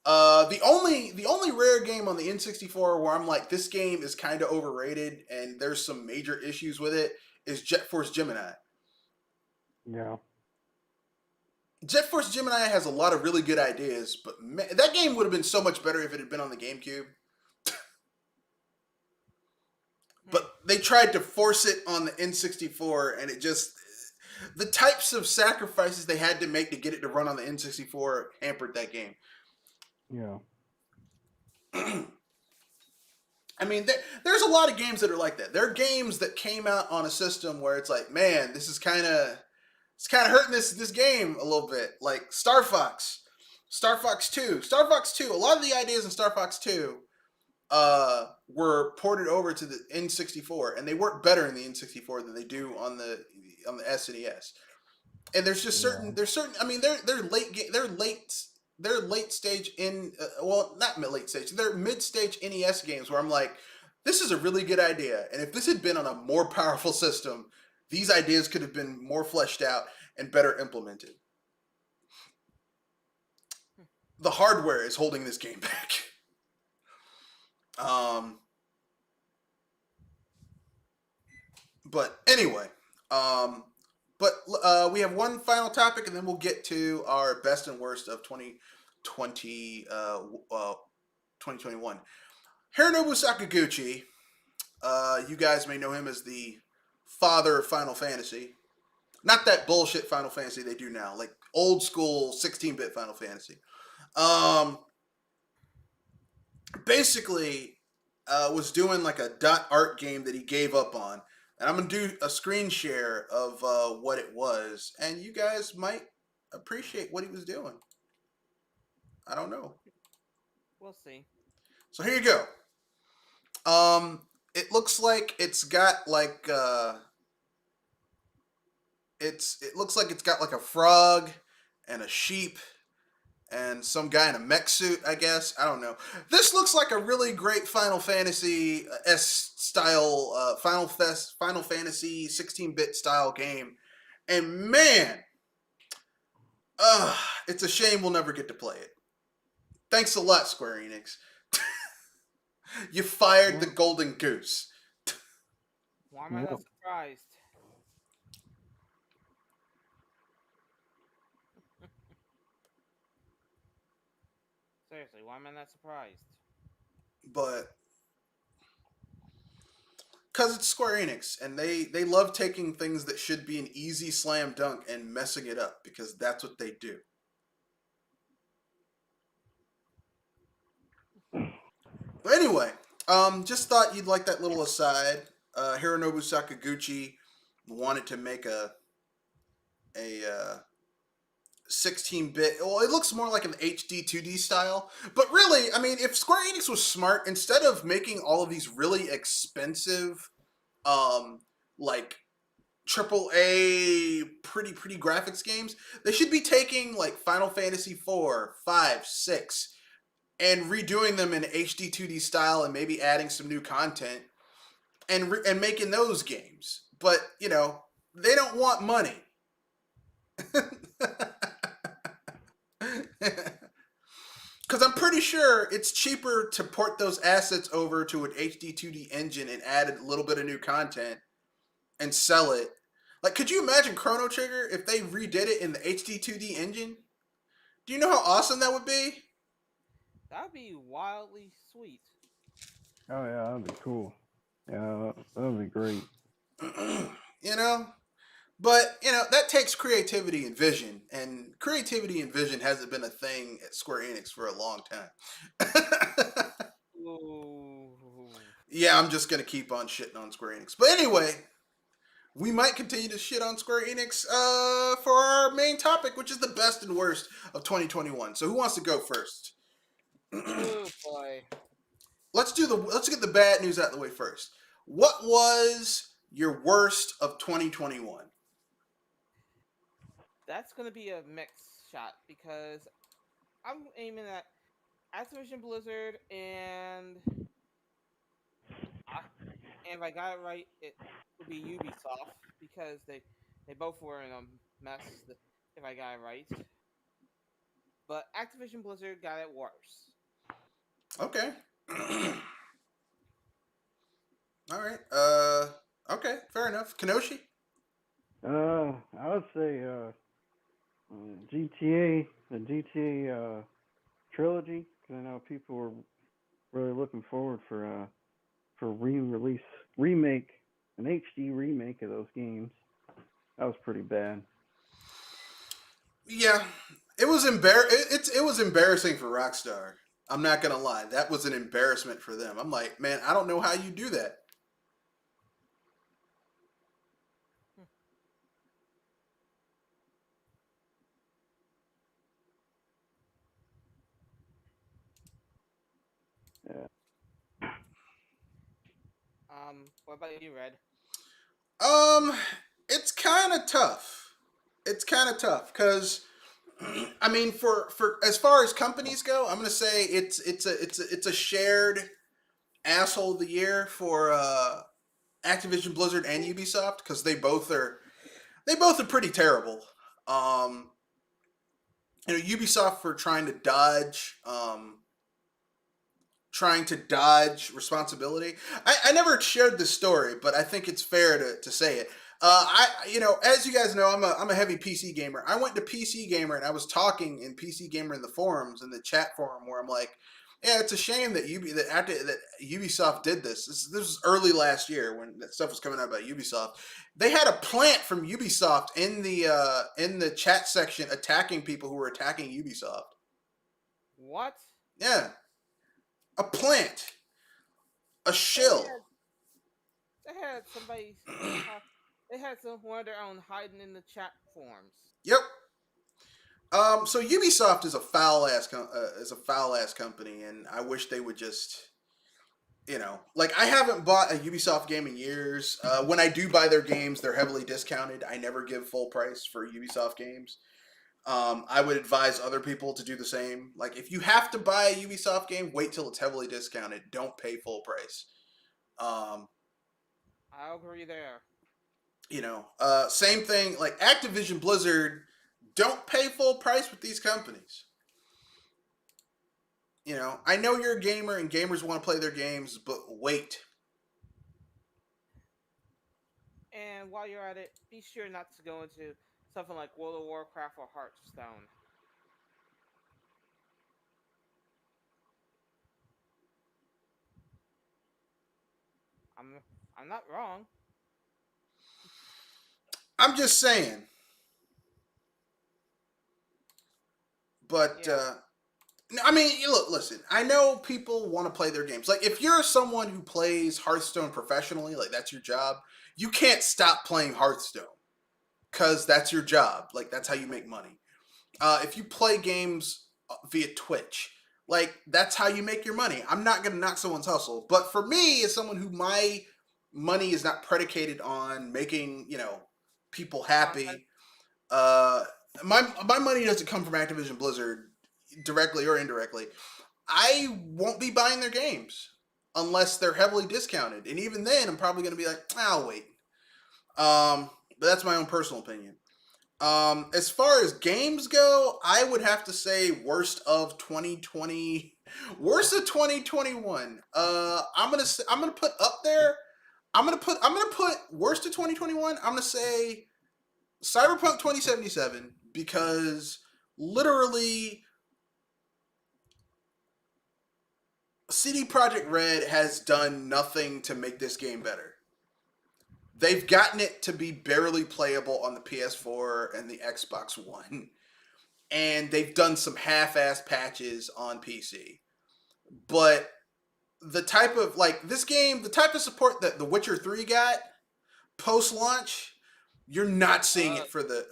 The only rare game on the N64 where I'm like, this game is kind of overrated and there's some major issues with it is Jet Force Gemini. Yeah. Jet Force Gemini has a lot of really good ideas, but man, that game would have been so much better if it had been on the GameCube. But they tried to force it on the N64, and the types of sacrifices they had to make to get it to run on the N64 hampered that game. Yeah. I mean, there's a lot of games that are like that. There are games that came out on a system where it's like, man, this is kind of hurting this game a little bit. Like Star Fox 2. Star Fox 2, a lot of the ideas in Star Fox 2 were ported over to the N64, and they work better in the N64 than they do on the SNES. And there's just certain I mean, they're late stage not late stage. They're mid stage NES games where I'm like, this is a really good idea, and if this had been on a more powerful system, these ideas could have been more fleshed out and better implemented. The hardware is holding this game back. But anyway, we have one final topic, and then we'll get to our best and worst of 2020, 2021. Hironobu Sakaguchi, you guys may know him as the father of Final Fantasy. Not that bullshit Final Fantasy they do now, like old school 16-bit Final Fantasy. Basically, was doing like a dot art game that he gave up on. And I'm gonna do a screen share of what it was, and you guys might appreciate what he was doing. I don't know. We'll see. So here you go. It looks like it's got like it looks like it's got like a frog and a sheep and some guy in a mech suit, I guess. I don't know. This looks like a really great Final Fantasy S style Final Fantasy 16-bit style game. And man, it's a shame we'll never get to play it. Thanks a lot, Square Enix. You fired the golden goose. Why am I not surprised? Seriously, why am I not surprised? But because it's Square Enix, and they love taking things that should be an easy slam dunk and messing it up, because that's what they do. But anyway, just thought you'd like that little aside. Hironobu Sakaguchi wanted to make a 16-bit. Well, it looks more like an HD 2D style. But really, I mean, if Square Enix was smart, instead of making all of these really expensive, like AAA pretty graphics games, they should be taking like Final Fantasy 4, 5, 6 and redoing them in HD 2D style and maybe adding some new content and making those games. But, you know, they don't want money. Because I'm pretty sure it's cheaper to port those assets over to an HD 2D engine and add a little bit of new content and sell it. Like, could you imagine Chrono Trigger if they redid it in the HD 2D engine? Do you know how awesome that would be? That'd be wildly sweet. Oh yeah, that'd be cool. Yeah, that would be great. You know? But, you know, that takes creativity and vision. And creativity and vision hasn't been a thing at Square Enix for a long time. Ooh. Yeah, I'm just going to keep on shitting on Square Enix. But anyway, we might continue to shit on Square Enix for our main topic, which is the best and worst of 2021. So who wants to go first? Oh boy. Let's get the bad news out of the way first. What was your worst of 2021? That's gonna be a mixed shot because I'm aiming at Activision Blizzard and if I got it right, it would be Ubisoft because they both were in a mess. If I got it right, but Activision Blizzard got it worse. Okay. All right. Okay. Fair enough. Kenoshi? I would say GTA, the GTA trilogy, because I know people were really looking forward for remake, an HD remake of those games. That was pretty bad. Yeah, it was it was embarrassing for Rockstar. I'm not gonna lie, that was an embarrassment for them. I'm like, man, I don't know how you do that. Yeah. What about you, Red? It's kind of tough. It's kind of tough because, I mean, for as far as companies go, I'm gonna say it's a shared asshole of the year for Activision Blizzard and Ubisoft because they both are pretty terrible. Um, you know, Ubisoft for trying to dodge responsibility. I never shared this story, but I think it's fair to say it. You know, as you guys know, I'm a heavy PC gamer. I went to PC Gamer and I was talking in PC Gamer in the forums, in the chat forum, where I'm like, yeah, it's a shame that that Ubisoft did this. This was early last year when that stuff was coming out about Ubisoft. They had a plant from Ubisoft in the chat section attacking people who were attacking Ubisoft. What? Yeah, a plant, a shill. They had somebody. They had some one of their own hiding in the chat forums. Yep. So Ubisoft is a foul ass company, and I wish they would just, like I haven't bought a Ubisoft game in years. When I do buy their games, they're heavily discounted. I never give full price for Ubisoft games. I would advise other people to do the same. Like if you have to buy a Ubisoft game, wait till it's heavily discounted. Don't pay full price. Um, I agree there. Same thing. Like Activision Blizzard, don't pay full price with these companies. I know you're a gamer and gamers want to play their games, but wait. And while you're at it, be sure not to go into something like World of Warcraft or Hearthstone. I'm not wrong. I'm just saying. But Yeah. I mean, listen. I know people want to play their games. Like if you're someone who plays Hearthstone professionally, like that's your job, you can't stop playing Hearthstone because that's your job. Like that's how you make money. If you play games via Twitch, like that's how you make your money. I'm not gonna knock someone's hustle, but for me, as someone who my money is not predicated on making people happy, my money doesn't come from Activision Blizzard directly or indirectly. I won't be buying their games unless they're heavily discounted, and even then, I'm probably gonna be like, I'll wait. But that's my own personal opinion. As far as games go, I would have to say worst of 2020, worst of 2021. I'm gonna put up there. I'm gonna put worst of 2021. I'm gonna say Cyberpunk 2077 because literally CD Projekt Red has done nothing to make this game better. They've gotten it to be barely playable on the PS4 and the Xbox One. And they've done some half-ass patches on PC. But the type of this game, the type of support that The Witcher 3 got post-launch, you're not seeing it for this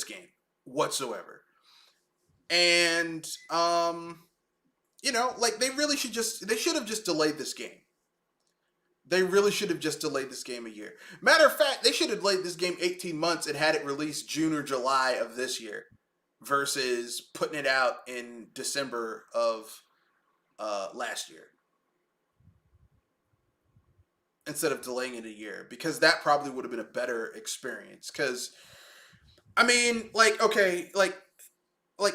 game whatsoever. And they should have just delayed this game. They really should have just delayed this game a year. Matter of fact, they should have delayed this game 18 months and had it released June or July of this year versus putting it out in December of last year. Instead of delaying it a year. Because that probably would have been a better experience. Because, I mean,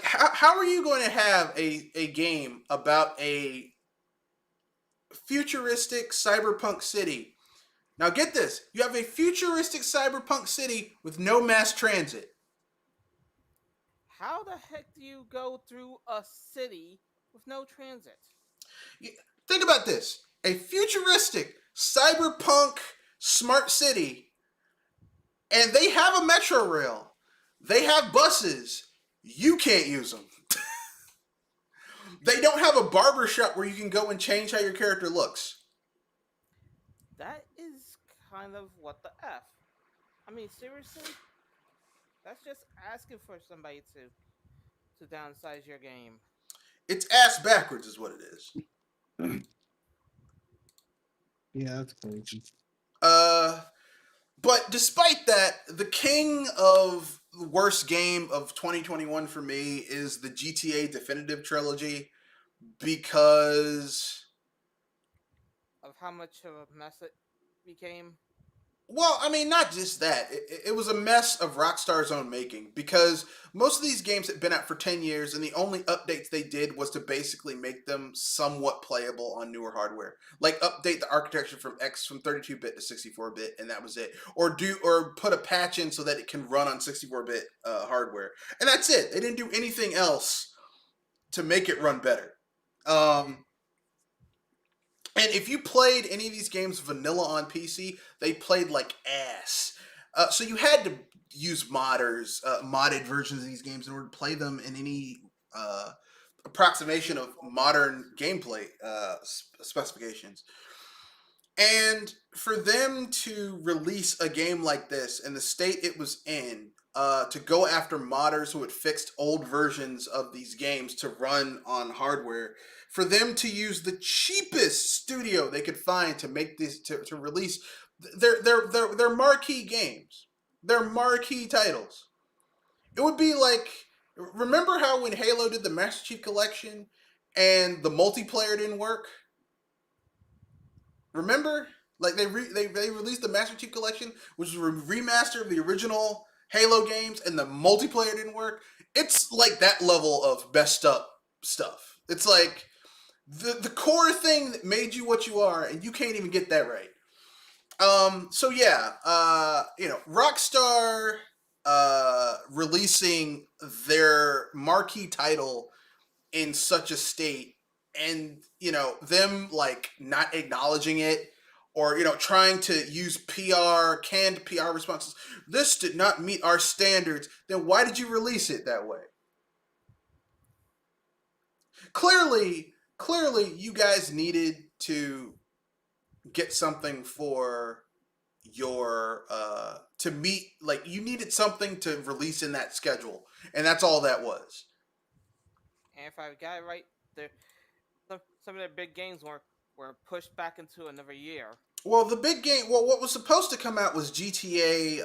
how are you going to have a game about a futuristic cyberpunk city? Now get this, you have a futuristic cyberpunk city with no mass transit. How the heck do you go through a city with no transit? Think about this, a futuristic cyberpunk smart city, and they have a metro rail, they have buses, you can't use them. They don't have a barber shop where you can go and change how your character looks. That is kind of what the F. I mean, seriously? That's just asking for somebody to downsize your game. It's ass backwards is what it is. Yeah, that's crazy. But despite that, the king of the worst game of 2021 for me is the GTA Definitive Trilogy because of how much of a mess it became. Well, I mean, not just that. It was a mess of Rockstar's own making because most of these games had been out for 10 years and the only updates they did was to basically make them somewhat playable on newer hardware. Like update the architecture from 32-bit to 64-bit and that was it. Or put a patch in so that it can run on 64-bit hardware. And that's it. They didn't do anything else to make it run better. And if you played any of these games vanilla on PC, they played like ass. So you had to use modded versions of these games in order to play them in any approximation of modern gameplay specifications. And for them to release a game like this in the state it was in, to go after modders who had fixed old versions of these games to run on hardware, for them to use the cheapest studio they could find to make this to release their marquee games, their marquee titles. It would be like, remember how when Halo did the Master Chief Collection and the multiplayer didn't work? Remember, like they released the Master Chief Collection, which was a remaster of the original Halo games, and the multiplayer didn't work. It's like that level of messed up stuff. It's like the core thing that made you what you are, and you can't even get that right. So yeah, Rockstar releasing their marquee title in such a state, and them like not acknowledging it, or trying to use canned PR responses. This did not meet our standards. Then why did you release it that way? Clearly, you guys needed to get something for your to meet, like, you needed something to release in that schedule, and that's all that was. And if I got it right, some of their big games were pushed back into another year. Well, the big game, what was supposed to come out was GTA.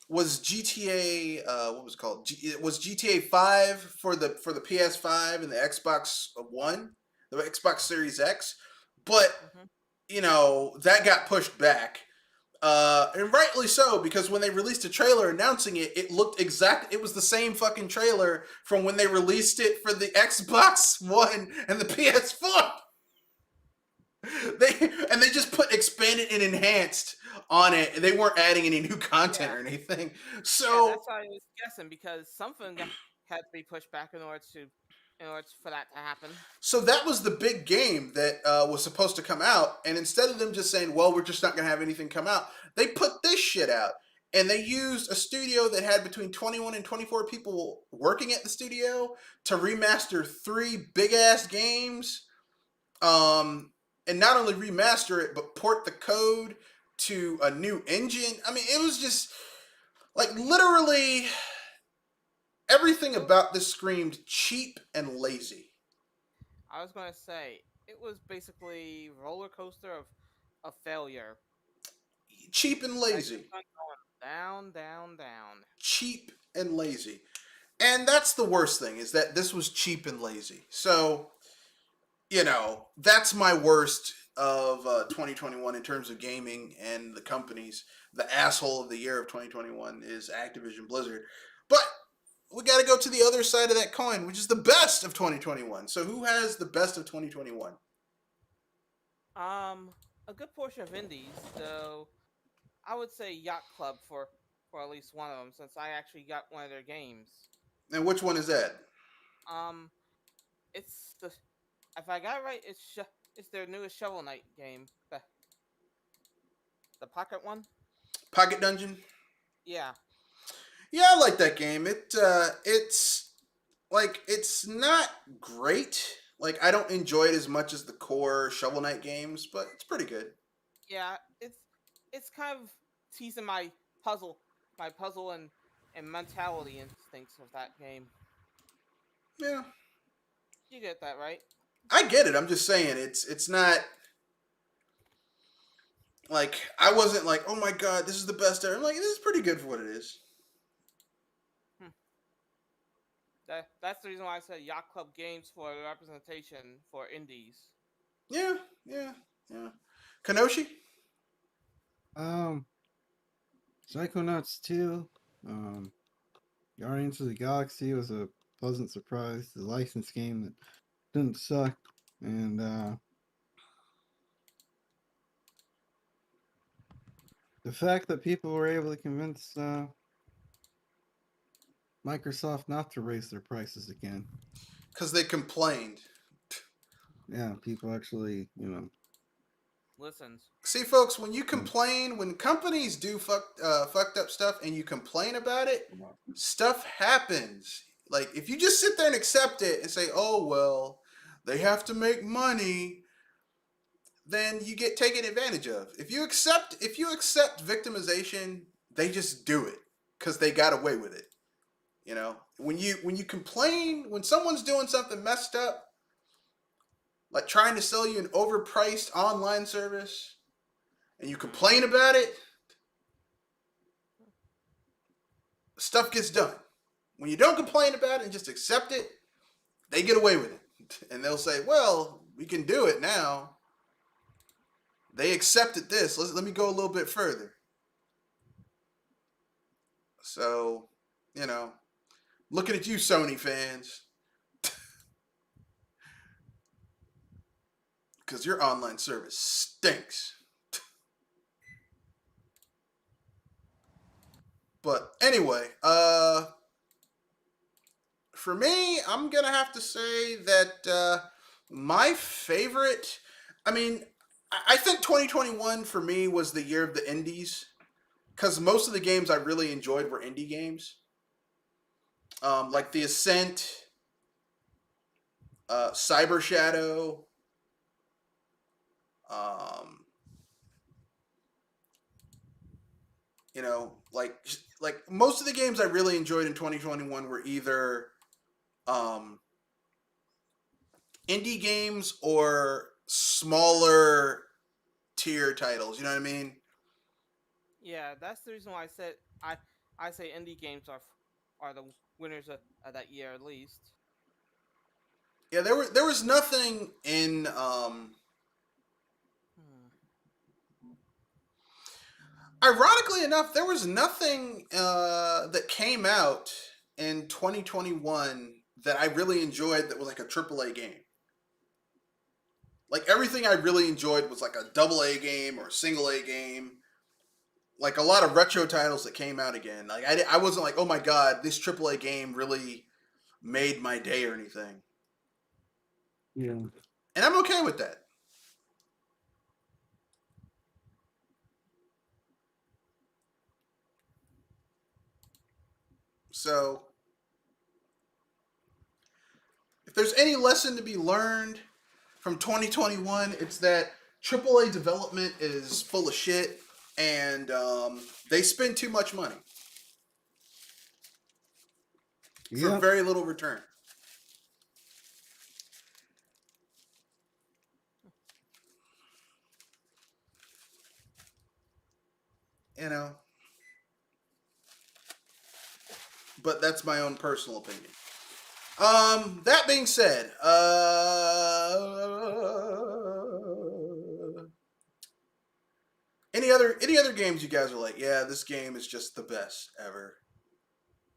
What was it called? It was GTA 5 for the PS5 and the Xbox One, the Xbox Series X, but that got pushed back. And rightly so, because when they released a trailer announcing it, it looked it was the same fucking trailer from when they released it for the Xbox One and the PS4. They just put expanded and enhanced on it, and they weren't adding any new content or anything. So that's why I was guessing, because something had to be pushed back in order for that to happen. So that was the big game that was supposed to come out, and instead of them just saying, well, we're just not going to have anything come out, they put this shit out. And they used a studio that had between 21 and 24 people working at the studio to remaster 3 big-ass games. And not only remaster it, but port the code to a new engine. I mean, it was just, like, literally everything about this screamed cheap and lazy. I was going to say, it was basically roller coaster of failure. Cheap and lazy. Like, going down. Cheap and lazy. And that's the worst thing, is that this was cheap and lazy. So, that's my worst of 2021 in terms of gaming and the companies. The asshole of the year of 2021 is Activision Blizzard. But we got to go to the other side of that coin, which is the best of 2021. So who has the best of 2021? A good portion of indies, though. I would say Yacht Club for at least one of them, since I actually got one of their games. And which one is that? It's if I got it right, it's their newest Shovel Knight game, the Pocket one. Pocket Dungeon. Yeah. Yeah, I like that game. It's not great. Like, I don't enjoy it as much as the core Shovel Knight games, but it's pretty good. Yeah, it's kind of teasing my puzzle and mentality instincts of that game. Yeah. You get that, right? I get it. I'm just saying it's not like, I wasn't like, oh my god, this is the best ever. I'm like, this is pretty good for what it is. That's the reason why I said Yacht Club games for representation for indies. Yeah. Kanoshi? Psychonauts 2. Guardians of the Galaxy was a pleasant surprise. The licensed game that didn't suck. And the fact that people were able to convince Microsoft not to raise their prices again. Because they complained. Yeah, people actually, Listens. See, folks, when you complain, when companies do fucked up stuff and you complain about it, stuff happens. Like, if you just sit there and accept it and say, oh, well, they have to make money, then you get taken advantage of. If you accept victimization, they just do it because they got away with it. You know, when you complain when someone's doing something messed up, like trying to sell you an overpriced online service, and you complain about it, stuff gets done. When you don't complain about it and just accept it, they get away with it. And they'll say, well, we can do it now. They accepted this. Let me go a little bit further. So, you know, looking at you, Sony fans. Because your online service stinks. But anyway, for me, I'm gonna have to say that my favorite. I mean, I think 2021 for me was the year of the indies because most of the games I really enjoyed were indie games, like The Ascent, Cyber Shadow. Um, you know, like most of the games I really enjoyed in 2021 were either indie games or smaller tier titles. You know what I mean? Yeah, that's the reason why I say indie games are the winners of that year at least. Yeah, there was nothing in Hmm. ironically enough, there was nothing that came out in 2021 that I really enjoyed that was like a AAA game. Like everything I really enjoyed was like a double A game or a single A game. Like a lot of retro titles that came out again. Like I wasn't like, oh my god, this AAA game really made my day or anything. Yeah. And I'm okay with that. So, if there's any lesson to be learned from 2021, it's that AAA development is full of shit and they spend too much money for Yep. very little return. You know, but that's my own personal opinion. That being said, any other games you guys are like, yeah, this game is just the best ever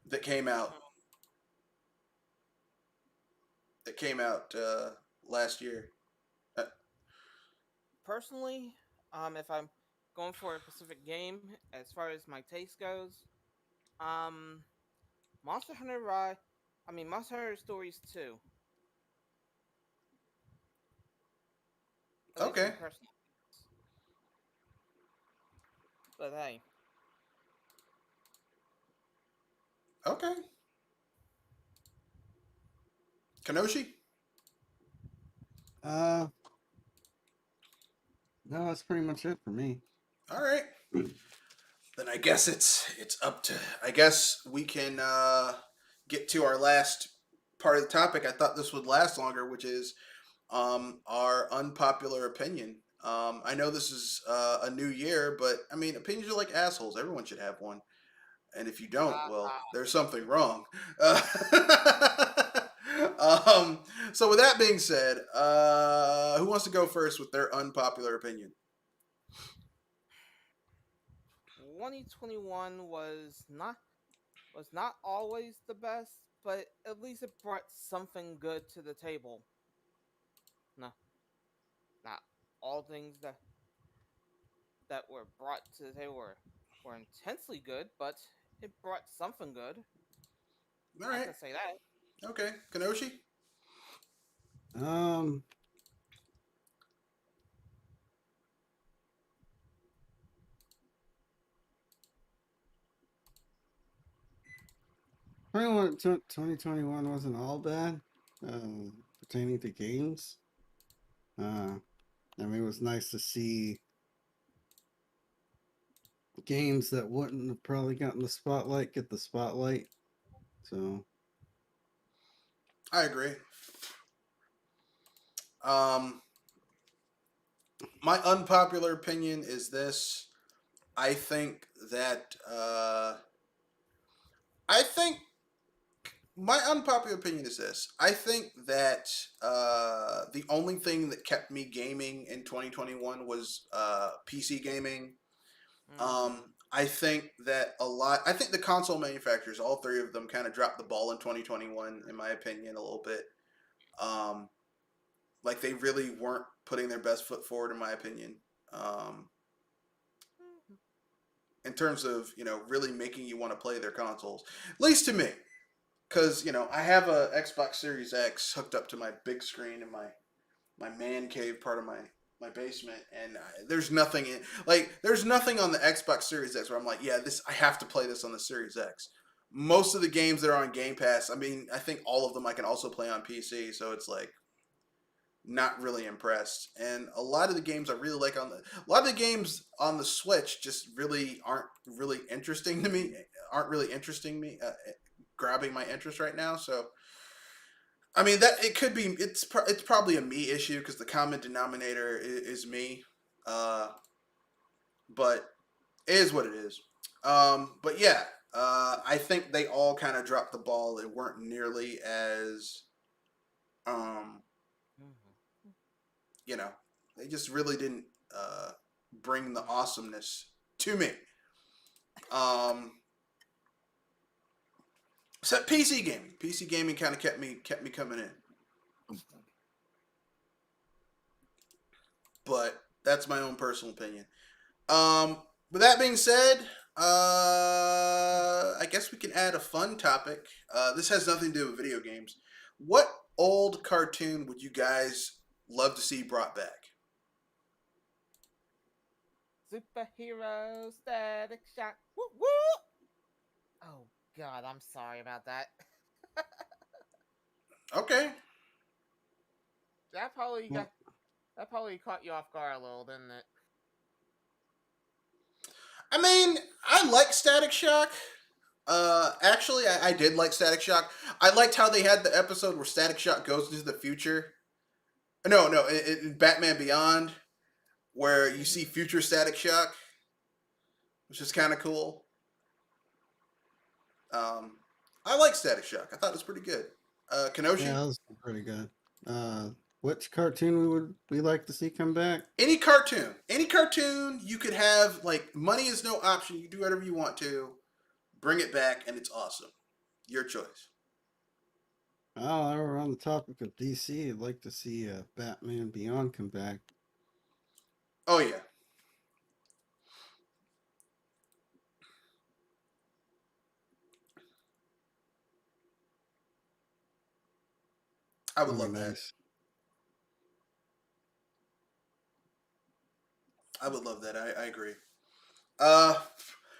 that came out last year. Uh, Personally, if I'm going for a specific game, as far as my taste goes, um, Monster Hunter Rise, Monster Hunter Stories 2. At least for okay, me personally. But hey, okay, Kanoshi. Uh, no, that's pretty much it for me. All right. Then I guess it's up to. I guess we can get to our last part of the topic. I thought this would last longer, which is our unpopular opinion. I know this is a new year, but I mean, opinions are like assholes. Everyone should have one, and if you don't, well, there's something wrong. Um, so with that being said, who wants to go first with their unpopular opinion? 2021 was not always the best, but at least it brought something good to the table. No, not all things that were brought to the table were intensely good, but it brought something good. All I right. can say that. Okay. Kanoshi? Um, Pretty much 2021 wasn't all bad, pertaining to games. Uh, I mean, it was nice to see games that wouldn't have probably gotten the spotlight get the spotlight. So I agree. My unpopular opinion is this. I think that I think my unpopular opinion is this. I think that the only thing that kept me gaming in 2021 was PC gaming. I think that I think the console manufacturers, all three of them, kind of dropped the ball in 2021, in my opinion, a little bit. Like they really weren't putting their best foot forward, in my opinion. In terms of really making you want to play their consoles, at least to me, because I have a Xbox Series X hooked up to my big screen in my man cave part of my basement, and there's nothing there's nothing on the Xbox Series X where I'm like, yeah, I have to play this on the Series X. Most of the games that are on Game Pass, I mean, I think all of them I can also play on PC, so it's like not really impressed. And a lot of the games I really like a lot of the games on the Switch just really aren't really interesting to me, grabbing my interest right now. So I mean that it could be it's probably a me issue because the common denominator is me, but it is what it is. But yeah, I think they all kind of dropped the ball. They weren't nearly as they just really didn't bring the awesomeness to me. Except PC gaming. PC gaming kind of kept me coming in. But that's my own personal opinion. With that being said, I guess we can add a fun topic. This has nothing to do with video games. What old cartoon would you guys love to see brought back? Superhero Static Shock. Woo woo! Oh God, I'm sorry about that. Okay. That probably caught you off guard a little, didn't it? I mean, I like Static Shock. Actually, I did like Static Shock. I liked how they had the episode where Static Shock goes into the future. No, in Batman Beyond, where you see future Static Shock, which is kind of cool. I like Static Shock. I thought it was pretty good. Kenoshi? yeah, that was pretty good. Which cartoon would we like to see come back? Any cartoon you could have, like, money is no option. You do whatever you want to. Bring it back, and it's awesome. Your choice. Oh, we're on the topic of DC. I'd like to see Batman Beyond come back. Oh, yeah. I would love that. I would love that. I agree.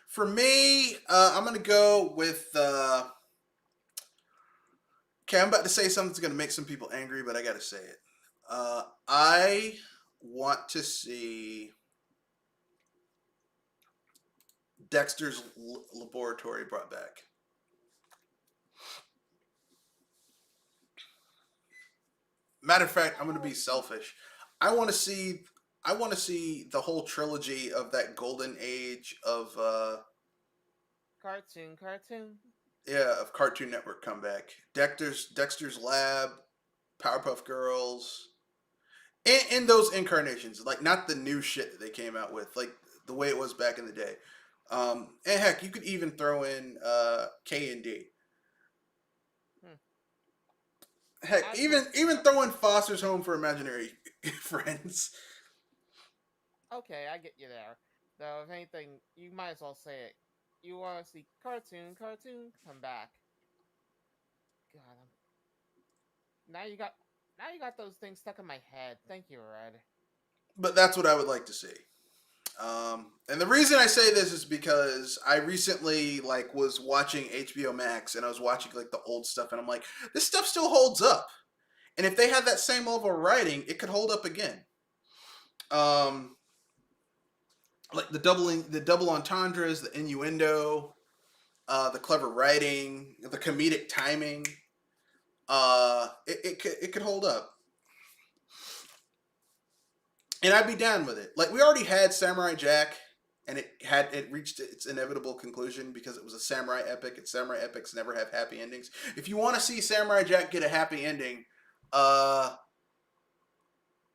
For me, I'm gonna go with. Okay, I'm about to say something that's gonna make some people angry, but I gotta say it. I want to see Dexter's Laboratory brought back. Matter of fact, I'm gonna be selfish. I want to see the whole trilogy of that golden age of Cartoon. of Cartoon Network come back. Dexter's Lab, Powerpuff Girls, in those incarnations, like not the new shit that they came out with, like the way it was back in the day. And heck, you could even throw in K and D. Heck, even throw in Foster's Home for Imaginary Friends. Okay, I get you there. Though, if anything, you might as well say it. You want to see cartoon, come back. God, now you got those things stuck in my head. Thank you, Red. But that's what I would like to see. And the reason I say this is because I recently was watching HBO Max and I was watching the old stuff and I'm like, this stuff still holds up. And if they had that same level of writing, it could hold up again. Um, like the double entendres, the innuendo, the clever writing, the comedic timing. It could hold up, and I'd be down with it. Like we already had Samurai Jack, and it reached its inevitable conclusion because it was a samurai epic, and samurai epics never have happy endings. If you want to see Samurai Jack get a happy ending,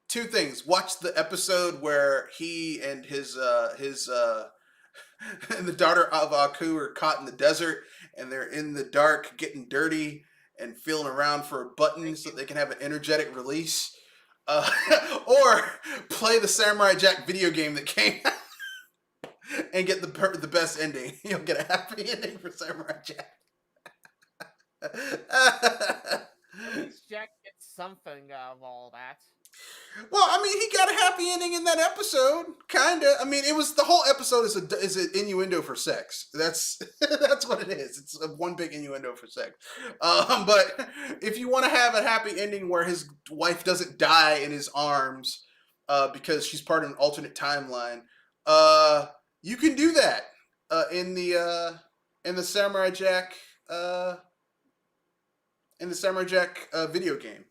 two things: watch the episode where he and his and the daughter of Aku are caught in the desert, and they're in the dark, getting dirty and feeling around for a button so they can have an energetic release. Or play the Samurai Jack video game that came out and get the best ending. You'll get a happy ending for Samurai Jack. At least Jack gets something out of all that. Well, I mean, he got a happy ending in that episode, kinda. I mean, it was the whole episode is an innuendo for sex. That's that's what it is. It's one big innuendo for sex. But if you want to have a happy ending where his wife doesn't die in his arms, because she's part of an alternate timeline, you can do that in the Samurai Jack video game.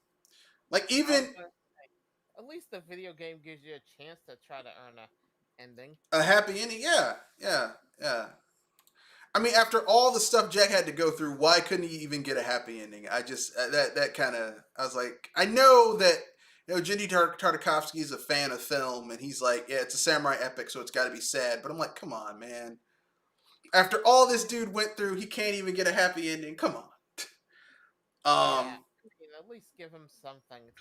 Like even. At least the video game gives you a chance to try to earn a ending. A happy ending, yeah. I mean, after all the stuff Jack had to go through, why couldn't he even get a happy ending? I just that kind of I was like, I know that Genndy Tartakovsky is a fan of film, and he's like, yeah, it's a samurai epic, so it's got to be sad. But I'm like, come on, man. After all this dude went through, he can't even get a happy ending. Come on. Yeah, at least give him something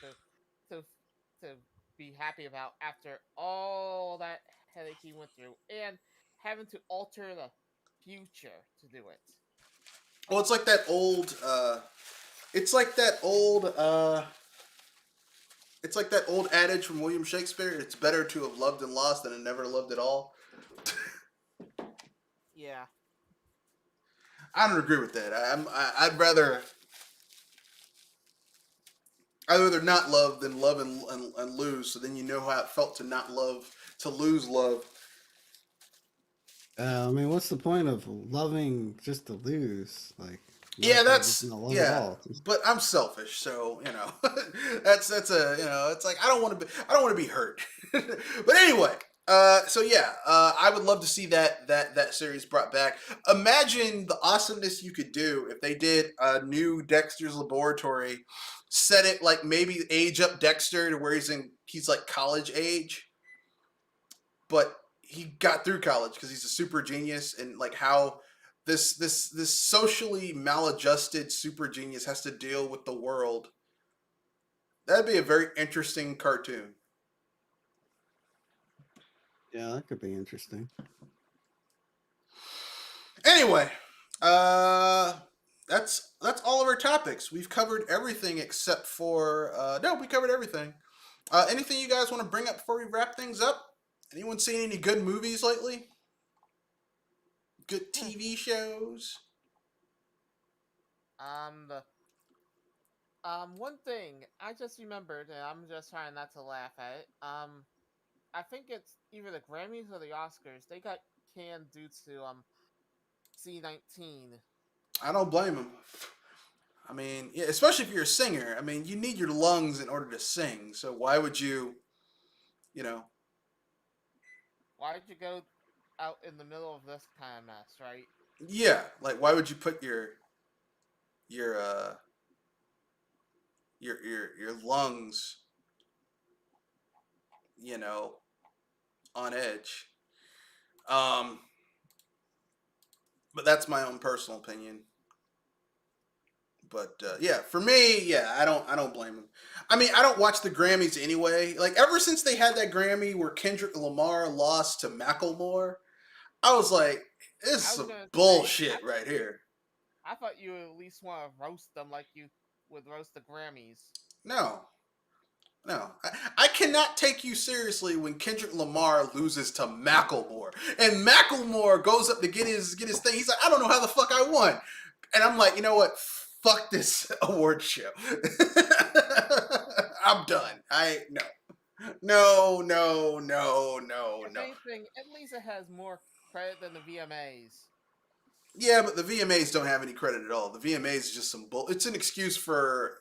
to be happy about after all that headache he went through and having to alter the future to do it. Well, it's like that old adage from William Shakespeare. It's better to have loved and lost than to never loved at all. Yeah. I don't agree with that. I'd rather not love than love and lose. So then you know how it felt to not love, to lose love. I mean, what's the point of loving just to lose? Like, Yeah, that's at all. But I'm selfish, so that's it's like I don't want to be hurt. But anyway, so yeah, I would love to see that series brought back. Imagine the awesomeness you could do if they did a new Dexter's Laboratory. Set it like maybe age up Dexter to where he's like college age, but he got through college because he's a super genius, and like how this socially maladjusted super genius has to deal with the world. That'd be a very interesting cartoon. Yeah, that could be interesting. Anyway, that's all of our topics. We've covered everything except for we covered everything. Anything you guys want to bring up before we wrap things up? Anyone seen any good movies lately? Good TV shows? One thing I just remembered, and I'm just trying not to laugh at it. I think it's either the Grammys or the Oscars. They got canned due to C-19. I don't blame them. I mean, yeah, especially if you're a singer. I mean, you need your lungs in order to sing. So why would you, Why'd you go out in the middle of this kind of mess, right? Yeah, like why would you put your lungs, on edge? But that's my own personal opinion. But yeah, for me, yeah, I don't blame him. I mean, I don't watch the Grammys anyway. Like ever since they had that Grammy where Kendrick Lamar lost to Macklemore, I was like, this is some bullshit right here. I thought you would at least want to roast them like you would roast the Grammys. No. I cannot take you seriously when Kendrick Lamar loses to Macklemore. And Macklemore goes up to get his thing. He's like, I don't know how the fuck I won. And I'm like, you know what? Fuck this award show. I'm done. No. No. If anything, at least it has more credit than the VMAs. Yeah, but the VMAs don't have any credit at all. The VMAs is just some bull. It's an excuse for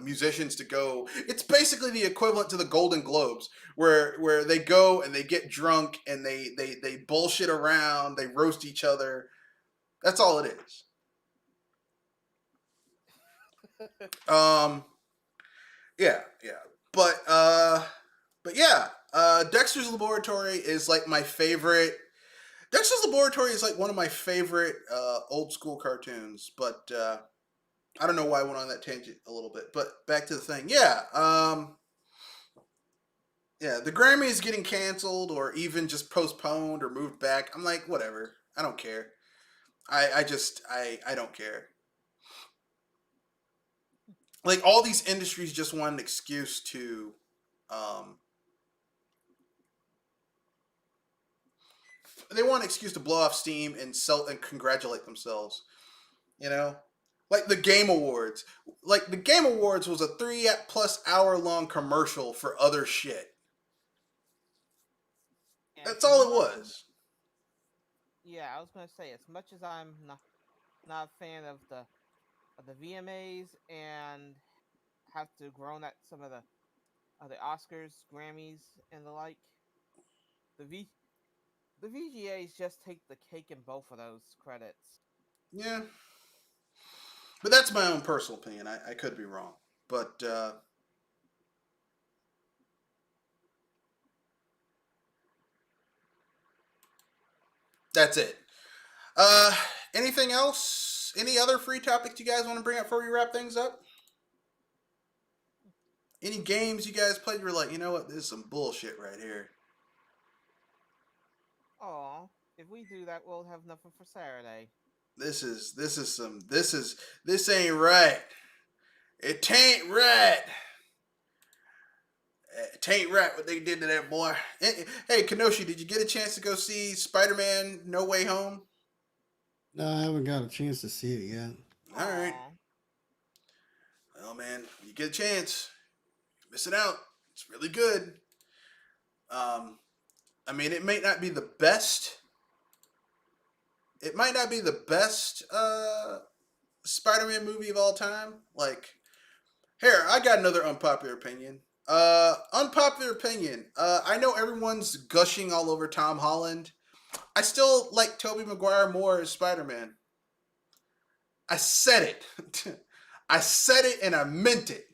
musicians to go. It's basically the equivalent to the Golden Globes, where they go and they get drunk and they bullshit around, they roast each other. That's all it is. Yeah. But yeah, Dexter's Laboratory is like my favorite. Dexter's Laboratory is like one of my favorite old school cartoons, but I don't know why I went on that tangent a little bit. But back to the thing, yeah, yeah, the Grammy is getting canceled or even just postponed or moved back. I'm like, whatever, I don't care. I don't care. Like all these industries just want an excuse to um, they want an excuse to blow off steam and sell and congratulate themselves. You know, like the Game Awards. Like the Game Awards was a 3+ hour long commercial for other shit. And That's all it was. Yeah, I was gonna say, as much as I'm not a fan of the VMAs and have to groan at some of the Oscars, Grammys, and the like, the VGAs just take the cake in both of those credits. Yeah, but that's my own personal opinion. I could be wrong, but that's it. Uh, Anything else? Any other free topics you guys want to bring up before we wrap things up? Any games you guys played? You were like, you know what? This is some bullshit right here. Oh, if we do that, we'll have nothing for Saturday. This ain't right. It ain't right. It ain't right what they did to that boy. Hey, Kenoshi, did you get a chance to go see Spider-Man No Way Home? No, I haven't got a chance to see it yet. All right. Aw. Well, man, you get a chance. You're missing out. It's really good. I mean, it may not be the best. It might not be the best Spider-Man movie of all time. Like, here, I got another unpopular opinion. Unpopular opinion. I know everyone's gushing all over Tom Holland. I still like Tobey Maguire more as Spider-Man. I said it. I said it and I meant it.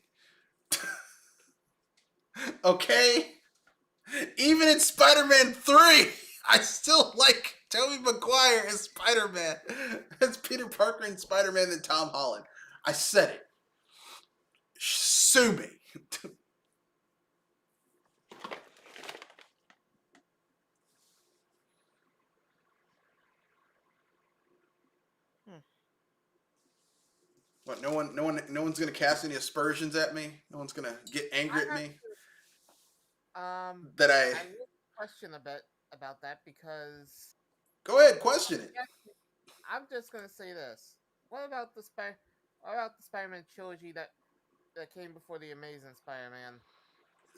Okay? Even in Spider-Man 3, I still like Tobey Maguire as Spider-Man, as Peter Parker and Spider-Man than Tom Holland. I said it. Sue me. What? No one's gonna cast any aspersions at me. No one's gonna get angry at me. That I will question a bit about that because Go ahead, question it. I'm just gonna say this. What about the Spider-Man trilogy that came before the Amazing Spider-Man?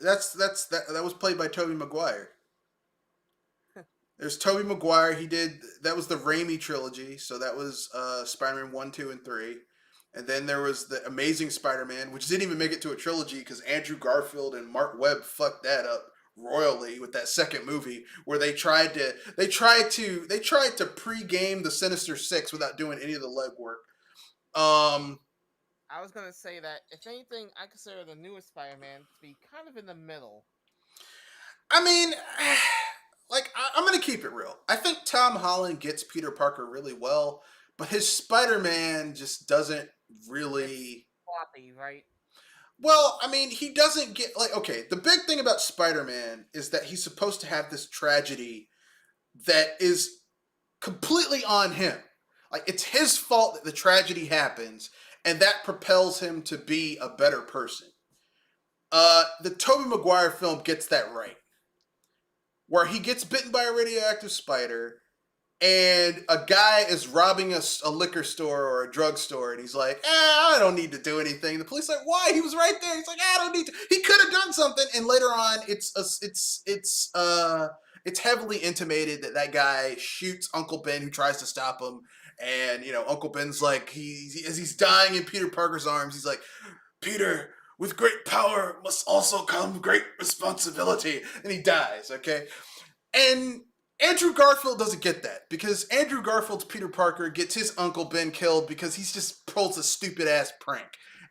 That was played by Tobey Maguire. There's Tobey Maguire. That was the Raimi trilogy. So that was Spider-Man 1, 2, and 3. And then there was the Amazing Spider-Man, which didn't even make it to a trilogy because Andrew Garfield and Mark Webb fucked that up royally with that second movie where they tried to pre-game the Sinister Six without doing any of the legwork. I was gonna say that if anything, I consider the newest Spider-Man to be kind of in the middle. I mean, like I'm gonna keep it real. I think Tom Holland gets Peter Parker really well, but his Spider-Man just doesn't really Floppy, right? Well, I mean, he doesn't get like okay. The big thing about Spider-Man is that he's supposed to have this tragedy that is completely on him. Like it's his fault that the tragedy happens, and that propels him to be a better person. The Tobey Maguire film gets that right, where he gets bitten by a radioactive spider, and a guy is robbing a liquor store or a drugstore, and he's like, I don't need to do anything. The police are like, why? He was right there. He's like, I don't need to. He could have done done something, and later on, it's heavily intimated that that guy shoots Uncle Ben, who tries to stop him, and Uncle Ben's like as he's dying in Peter Parker's arms, he's like, Peter, with great power must also come great responsibility, and he dies. Okay, and Andrew Garfield doesn't get that, because Andrew Garfield's Peter Parker gets his Uncle Ben killed because he's just pulls a stupid ass prank,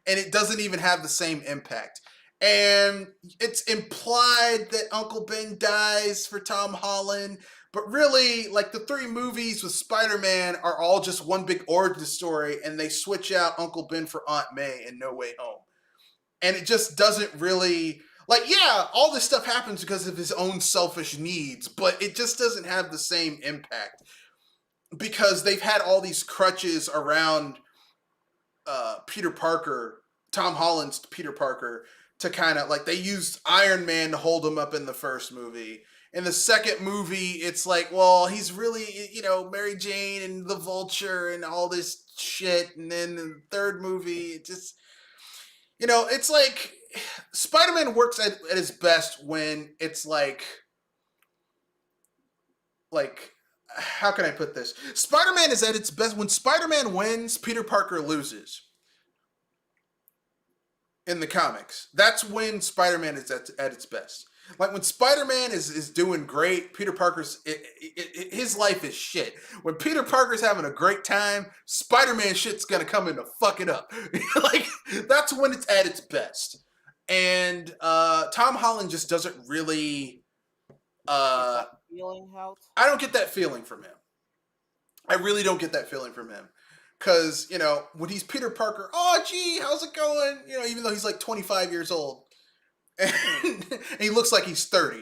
and it doesn't even have the same impact. And it's implied that Uncle Ben dies for Tom Holland, but really, like, the 3 movies with Spider-Man are all just one big origin story, and they switch out Uncle Ben for Aunt May in No Way Home. And it just doesn't really, like, yeah, all this stuff happens because of his own selfish needs, but it just doesn't have the same impact because they've had all these crutches around Peter Parker, Tom Holland's Peter Parker, to kind of, like, they used Iron Man to hold him up in the first movie. In the second movie, it's like, well, he's really, Mary Jane and the Vulture and all this shit. And then the third movie, it just, it's like Spider-Man works at his best when it's like, how can I put this? Spider-Man is at its best when Spider-Man wins, Peter Parker loses. In the comics, that's when Spider-Man is at its best. Like, when Spider-Man is doing great, Peter Parker's his life is shit. When Peter Parker's having a great time, Spider-Man shit's gonna come in to fuck it up. Like, that's when it's at its best. And Tom Holland just doesn't really. Feeling out? I don't get that feeling from him. I really don't get that feeling from him. Because, when he's Peter Parker, oh, gee, how's it going? Even though he's like 25 years old. And he looks like he's 30.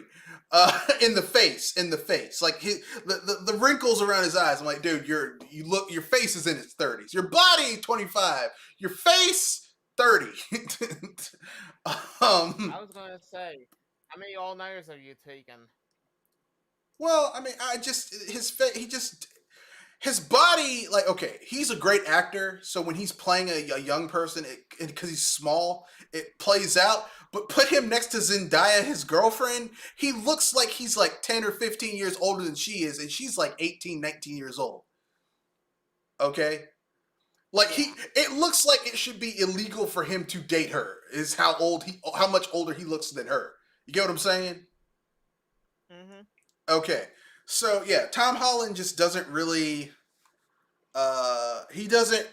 In the face. Like, the wrinkles around his eyes. I'm like, dude, your face is in its 30s. Your body, 25. Your face, 30. I was going to say, how many all-nighters have you taken? Well, I mean, his body, like, okay, he's a great actor, so when he's playing a young person, because he's small, it plays out. But put him next to Zendaya, his girlfriend, he looks like he's like 10 or 15 years older than she is, and she's like 18, 19 years old. Okay? Like, it looks like it should be illegal for him to date her, is how much older he looks than her. You get what I'm saying? Mm-hmm. Okay. So, yeah, Tom Holland just doesn't really, he doesn't,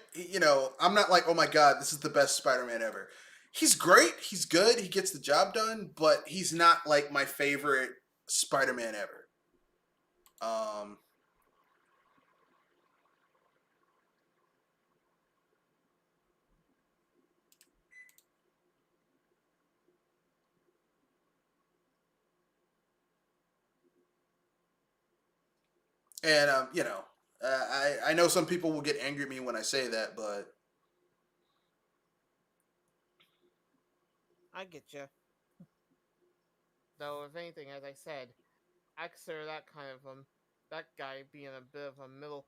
I'm not like, oh my God, this is the best Spider-Man ever. He's great, he's good, he gets the job done, but he's not like my favorite Spider-Man ever. And, I know some people will get angry at me when I say that, but I get you. Though, if anything, as I said, I consider that kind of that guy being a bit of a middle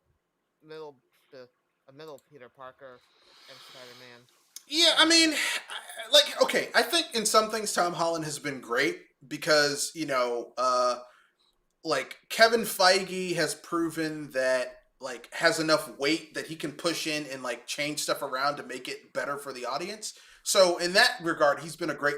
Peter Parker and Spider-Man. yeah, I mean, like, okay, I think in some things Tom Holland has been great because, like, Kevin Feige has proven that, like, has enough weight that he can push in and, like, change stuff around to make it better for the audience. So in that regard, he's been a great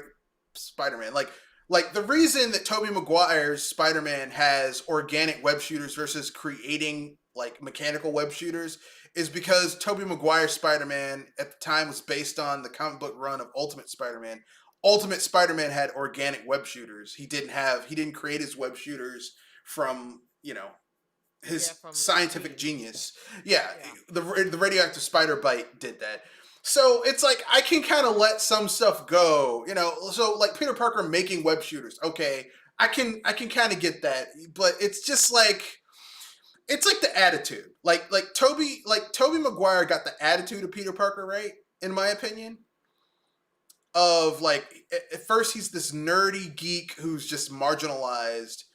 Spider-Man. Like the reason that Tobey Maguire's Spider-Man has organic web shooters versus creating, like, mechanical web shooters is because Tobey Maguire's Spider-Man at the time was based on the comic book run of Ultimate Spider-Man. Ultimate Spider-Man had organic web shooters. He didn't create his web shooters from, his scientific genius. Yeah, the radioactive spider bite did that. So it's like, I can kind of let some stuff go, so like Peter Parker making web shooters. Okay, I can kind of get that, but it's just like, it's like the attitude. Like Tobey Maguire got the attitude of Peter Parker, right? In my opinion. Of, like, at first he's this nerdy geek who's just marginalized,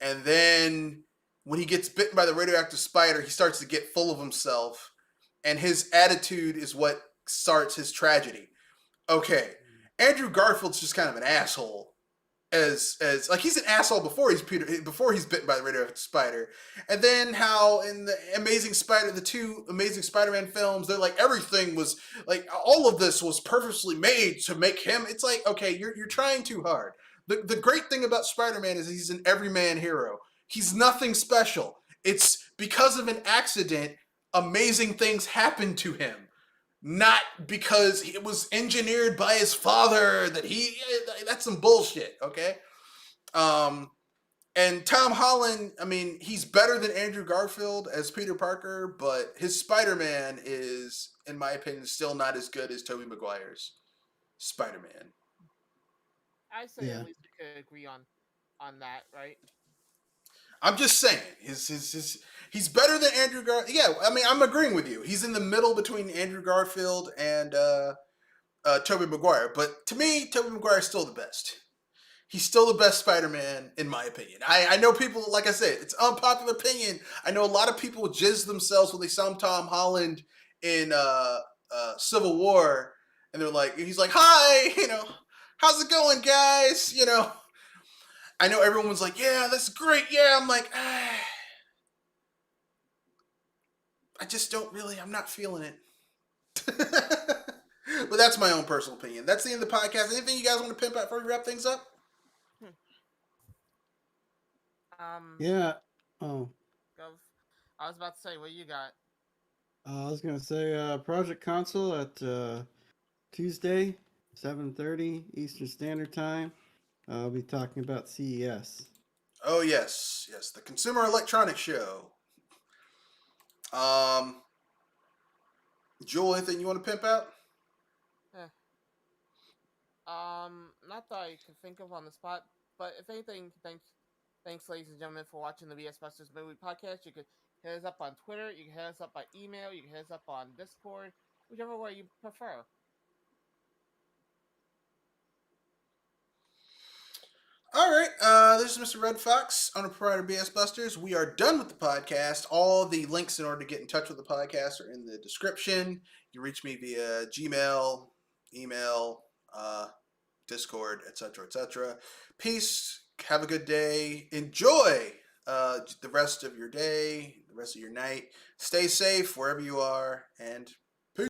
and then when he gets bitten by the radioactive spider, he starts to get full of himself, and his attitude is what starts his tragedy. Okay, Andrew Garfield's just kind of an asshole, as like he's an asshole before he's bitten by the radioactive spider, and then how in the the two Amazing Spider-Man films, they're like everything was like all of this was purposely made to make him. It's like, okay, you're trying too hard. The great thing about Spider-Man is he's an everyman hero. He's nothing special. It's because of an accident, amazing things happen to him. Not because it was engineered by his father that's some bullshit, okay? And Tom Holland, I mean, he's better than Andrew Garfield as Peter Parker, but his Spider-Man is, in my opinion, still not as good as Tobey Maguire's Spider-Man. I say at least we could agree on that, right? I'm just saying, he's better than Andrew Garfield. Yeah, I mean, I'm agreeing with you. He's in the middle between Andrew Garfield and Tobey Maguire. But to me, Tobey Maguire is still the best. He's still the best Spider-Man, in my opinion. I know people, like I said, it's unpopular opinion. I know a lot of people jizz themselves when they saw Tom Holland in Civil War, and they're like, he's like, hi, how's it going, guys? I know everyone's like, yeah, that's great. Yeah, I'm like, I just don't really, I'm not feeling it. But that's my own personal opinion. That's the end of the podcast. Anything you guys want to pimp out before we wrap things up? Yeah. Oh. I was about to say, what you got? I was gonna say Project Console at Tuesday, 7:30 Eastern Standard Time. I'll be talking about CES. Oh yes, the Consumer Electronics Show. Joel, anything you want to pimp out? Not that I could think of on the spot, but if anything, thanks, ladies and gentlemen, for watching the BS Busters Movie Podcast. You could hit us up on Twitter, you can hit us up by email, you can hit us up on Discord, whichever way you prefer. All right, this is Mr. Red Fox, owner proprietor BS Busters. We are done with the podcast. All the links in order to get in touch with the podcast are in the description. You can reach me via Gmail, email, Discord, etc., etc. Peace. Have a good day. Enjoy the rest of your day, the rest of your night. Stay safe wherever you are, and